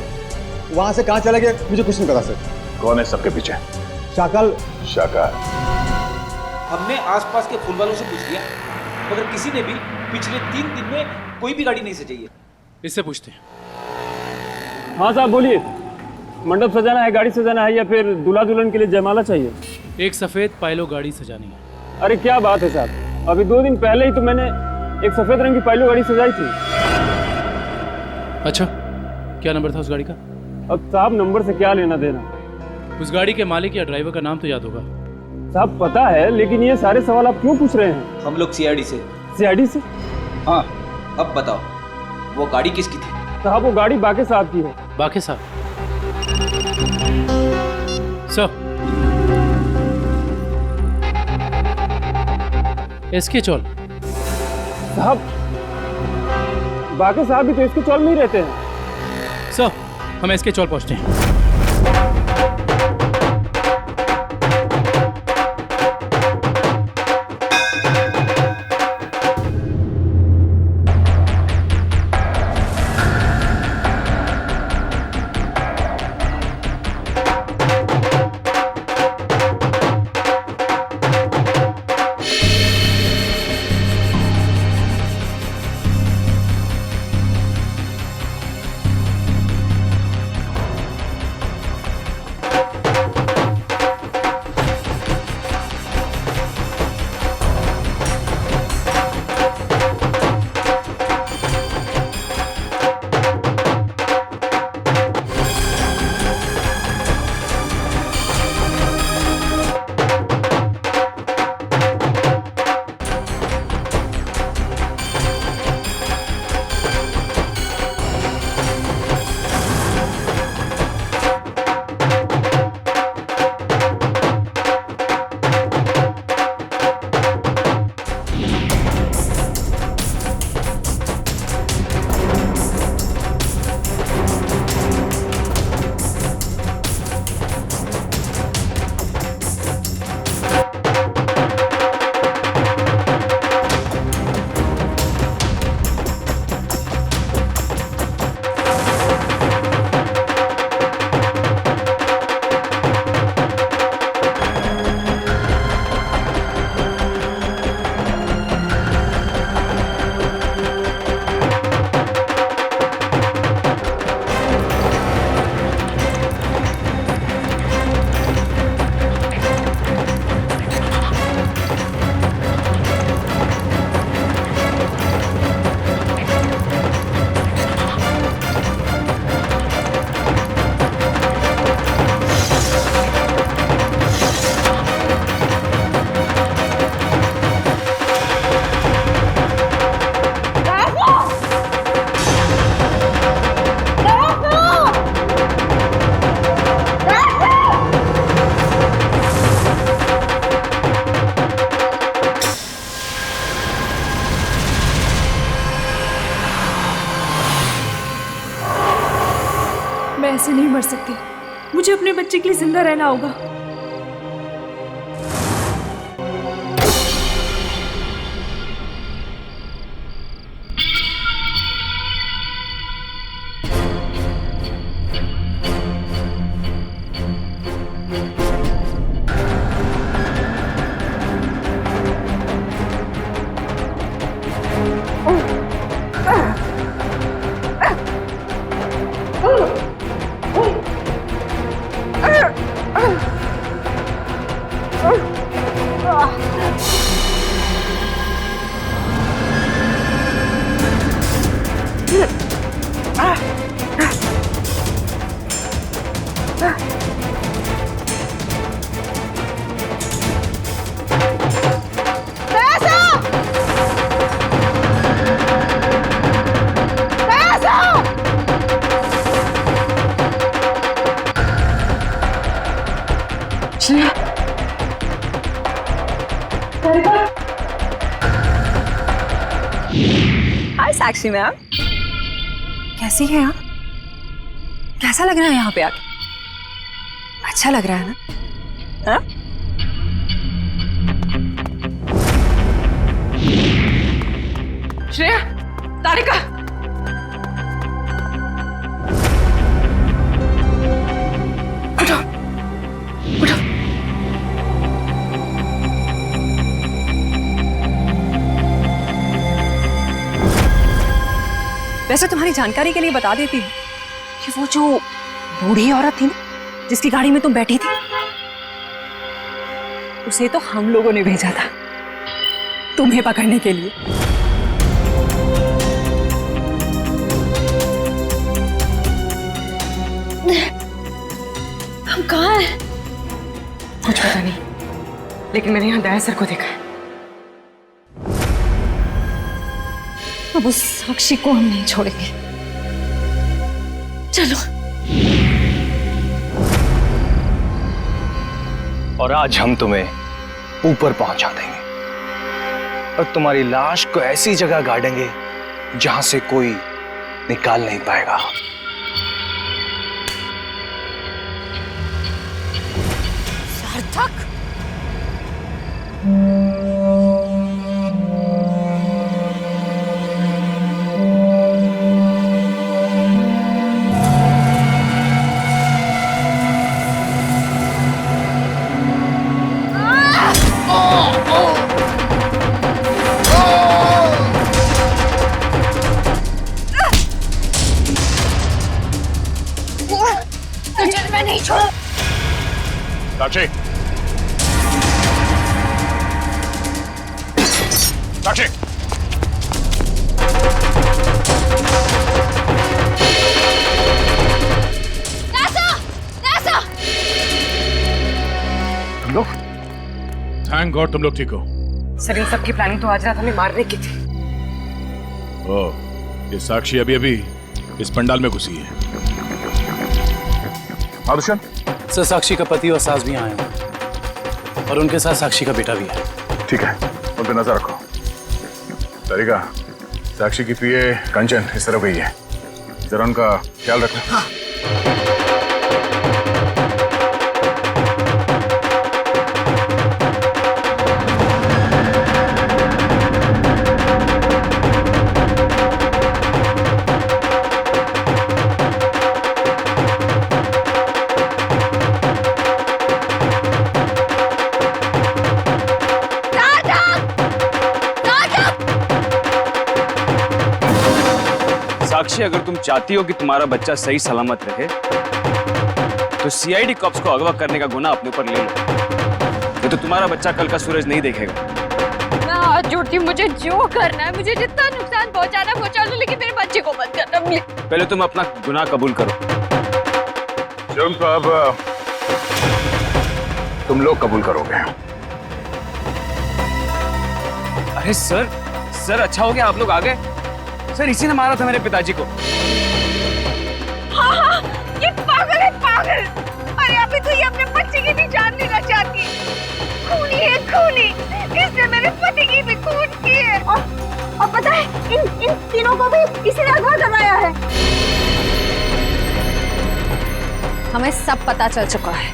वहाँ से कहाँ चला गया मुझे कुछ नहीं पता सर। कौन है सबके पीछे? शाकल। हमने आसपास के फूल वालों से पूछ लिया मगर किसी ने भी पिछले 3 दिन में कोई भी गाड़ी नहीं सजाई है। इससे पूछते हैं। हाँ साहब बोलिए, मंडप सजाना है, गाड़ी सजाना है या फिर दूल्हा दुल्हन के लिए जयमाला चाहिए? एक सफेद पायलो गाड़ी सजानी है। अरे क्या बात है साहब, अभी 2 दिन पहले ही तो मैंने एक सफेद रंग की पायलो गाड़ी सजाई थी। अच्छा, क्या नंबर था उस गाड़ी का? अब साहब नंबर से क्या लेना देना? उस गाड़ी के मालिक या ड्राइवर का नाम तो याद होगा? साहब पता है, लेकिन ये सारे सवाल आप क्यों पूछ रहे हैं? हम लोग सीआईडी से। सीआईडी से? हाँ, अब बताओ वो गाड़ी किसकी थी? साहब वो गाड़ी बाके साहब की है। बाके साहब? सर एसके चौल। साहब बाके साहब भी तो इसके चौल में ही रहते हैं। सर हम एसके चौल पहुंचते हैं। ऐसे नहीं मर सकती। मुझे अपने बच्चे के लिए जिंदा रहना होगा। हाय साक्षी मैम, कैसी हैं आप? कैसा लग रहा है यहाँ पे आके? अच्छा लग रहा है ना? हाँ? श्रेया, तारिका, उठो, उठो। वैसे तुम्हारी जानकारी के लिए बता देती हूँ कि वो जो बूढ़ी औरत थी ना जिसकी गाड़ी में तुम बैठी थी, उसे तो हम लोगों ने भेजा था तुम्हें पकड़ने के लिए। हम कहाँ हैं? कुछ पता नहीं, लेकिन मैंने यहाँ दया सर को देखा है। अब उस साक्षी को हम नहीं छोड़ेंगे। चलो। और आज हम तुम्हें ऊपर पहुंचा देंगे और तुम्हारी लाश को ऐसी जगह गाड़ेंगे जहां से कोई निकाल नहीं पाएगा। सार्थक, मैं नहीं छोड़। साक्षी, साक्षी, तुम लोग? थैंक गॉड तुम लोग ठीक हो। सर, इन सबकी प्लानिंग तो आज रात हमें मारने की थी। ओह, ये साक्षी अभी अभी इस पंडाल में घुसी है। आदुशन? सर, साक्षी का पति और सास भी आए हैं और उनके साथ साक्षी का बेटा भी है। ठीक है, उन पे नजर रखो। तारिका, साक्षी की पीए कंचन इस तरफ गई है, जरा उनका ख्याल रखना। हाँ। साक्षी, अगर तुम चाहती हो कि तुम्हारा बच्चा सही सलामत रहे तो सीआईडी कॉप्स को अगवा करने का गुनाह अपने ऊपर ले लो, नहीं तो तुम्हारा बच्चा कल का सूरज नहीं देखेगा। मैं हाथ जोड़ती हूँ, मुझे जो करना है, मुझे जितना नुकसान पहुंचाना पहुंचा लो, लेकिन मेरे बच्चे को मत करना प्लीज। पहले तुम अपना गुनाह कबूल करो। जुर्म तो अब तुम लोग कबूल करोगे। अरे सर, अच्छा हो गया आप लोग आ गए। सर, इसी ने मारा था मेरे पिताजी को। हाँ, ये पागल है, पागल। अरे अभी तो ये अपने बच्चे की भी जान लेना चाहती है। खूनी है, खूनी। इसने मेरे पति की भी खून की है। और पता है, इन तीनों को भी इसी ने अगवा करवाया है। हमें सब पता चल चुका है।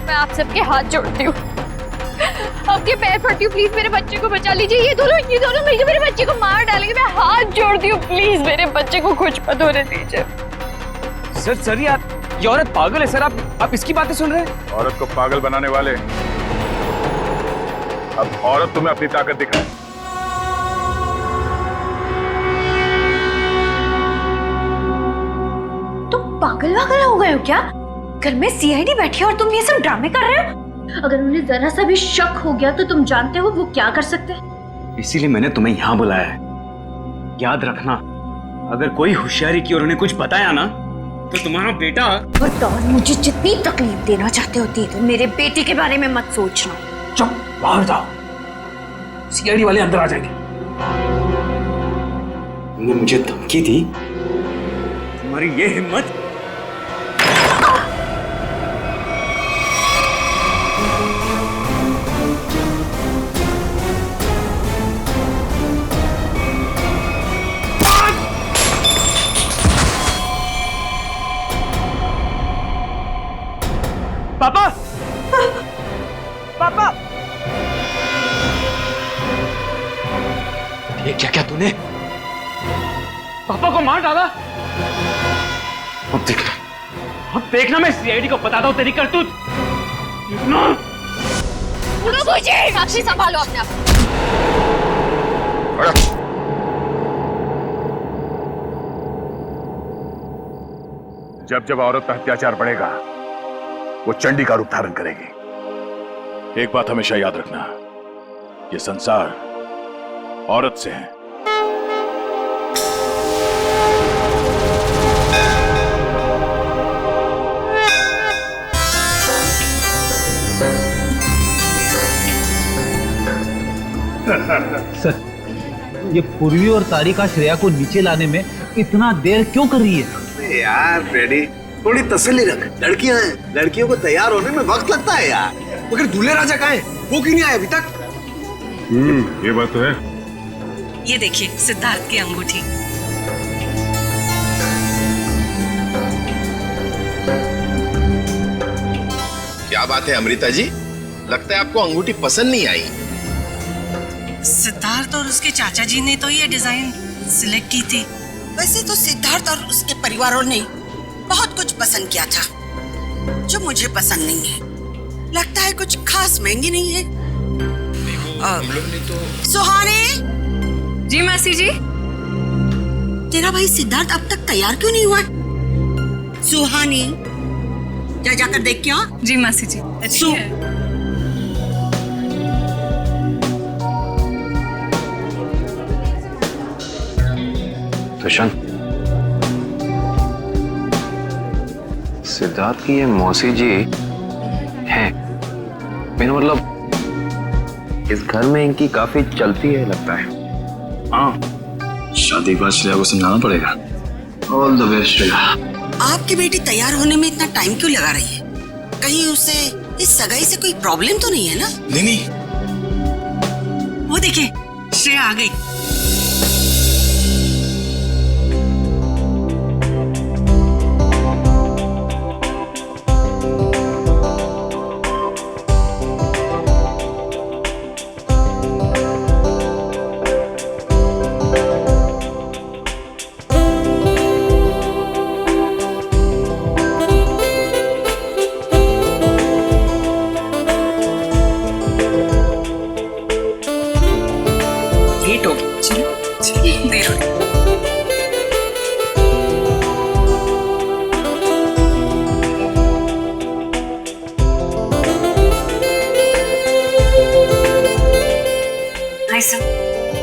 मैं आप सबके हाथ जोड़ती हूँ, आपके पैर पड़ती हूँ, प्लीज मेरे बच्चे को बचा लीजिए। ये दोनों मिलकर मेरे बच्चे को मार डालेंगे। मैं हाथ जोड़ती हूँ, प्लीज मेरे बच्चे को कुछ मत होने दीजिए। सर ये औरत पागल है सर। आप इसकी बातें सुन रहे हैं? औरत को पागल बनाने वाले अब औरत तुम्हें अपनी ताकत दिखाए। तुम पागल हो गए हो क्या? घर में सीआईडी बैठी है और तुम ये सब ड्रामे कर रहे हो? अगर उन्हें जरा सा भी शक हो गया तो तुम जानते हो वो क्या कर सकते हैं। इसीलिए मैंने तुम्हें यहाँ बुलाया है। याद रखना, अगर कोई होशियारी की और उन्हें कुछ बताया ना तो तुम्हारा बेटा। और मुझे जितनी तकलीफ देना चाहते हो दे दो, मेरे बेटे के बारे में मत सोचना। चुप, बाहर जाओ, सीआईडी वाले अंदर आ जाएंगे। तुमने मुझे धमकी दी, तुम्हारी ये हिम्मत। पापा पापा, ये क्या तूने पापा को मार डाला? अब देखना मैं सीआईडी को बताता हूँ तेरी करतूत। साक्षी संभालो अपने आप। जब जब औरत पर अत्याचार बढ़ेगा वो चंडी का रूप धारण करेगी। एक बात हमेशा याद रखना, ये संसार औरत से है। सर, ये पूर्वी और तारिका श्रेया को नीचे लाने में इतना देर क्यों कर रही है? यार फ्रेडी, थोड़ी तसल्ली रख। लड़कियां हैं, लड़कियों को तैयार होने में वक्त लगता है यार। मगर दूल्हे राजा कहाँ है? वो क्यों नहीं आया अभी तक? ये बात तो है। ये देखिए सिद्धार्थ की अंगूठी। क्या बात है अमृता जी, लगता है आपको अंगूठी पसंद नहीं आई। सिद्धार्थ और उसके चाचा जी ने तो ये डिजाइन सिलेक्ट की थी। वैसे तो सिद्धार्थ और उसके परिवारों ने बहुत कुछ पसंद किया था जो मुझे पसंद नहीं है। लगता है कुछ खास महंगी नहीं है। हम लोग ने तो। सुहानी जी मासी जी। तेरा भाई सिद्धार्थ अब तक तैयार क्यों नहीं हुआ? सुहानी जाकर देख क्या। जी मासी जी। दुष्यंत, सिद्धार्थ की ये मौसी जी हैं। मेरा मतलब इस घर में इनकी काफी चलती है लगता है। हाँ, शादी के बाद श्रेया को समझाना पड़ेगा। All the best Shreya. आपकी बेटी तैयार होने में इतना टाइम क्यों लगा रही है? कहीं उसे इस सगाई से कोई प्रॉब्लम तो नहीं है ना? नहीं। वो देखिए श्रेया आ गई।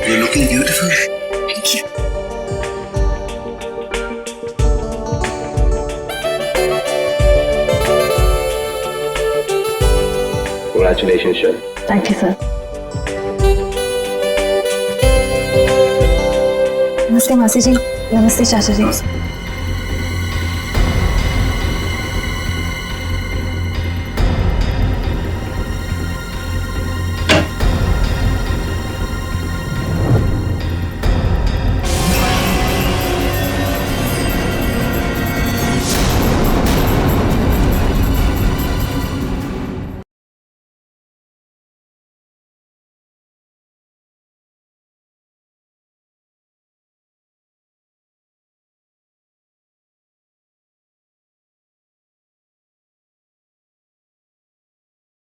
You're looking beautiful. Thank you. Congratulations, sir. Thank you, sir. नमस्ते मासी जी। नमस्ते चाचा जी।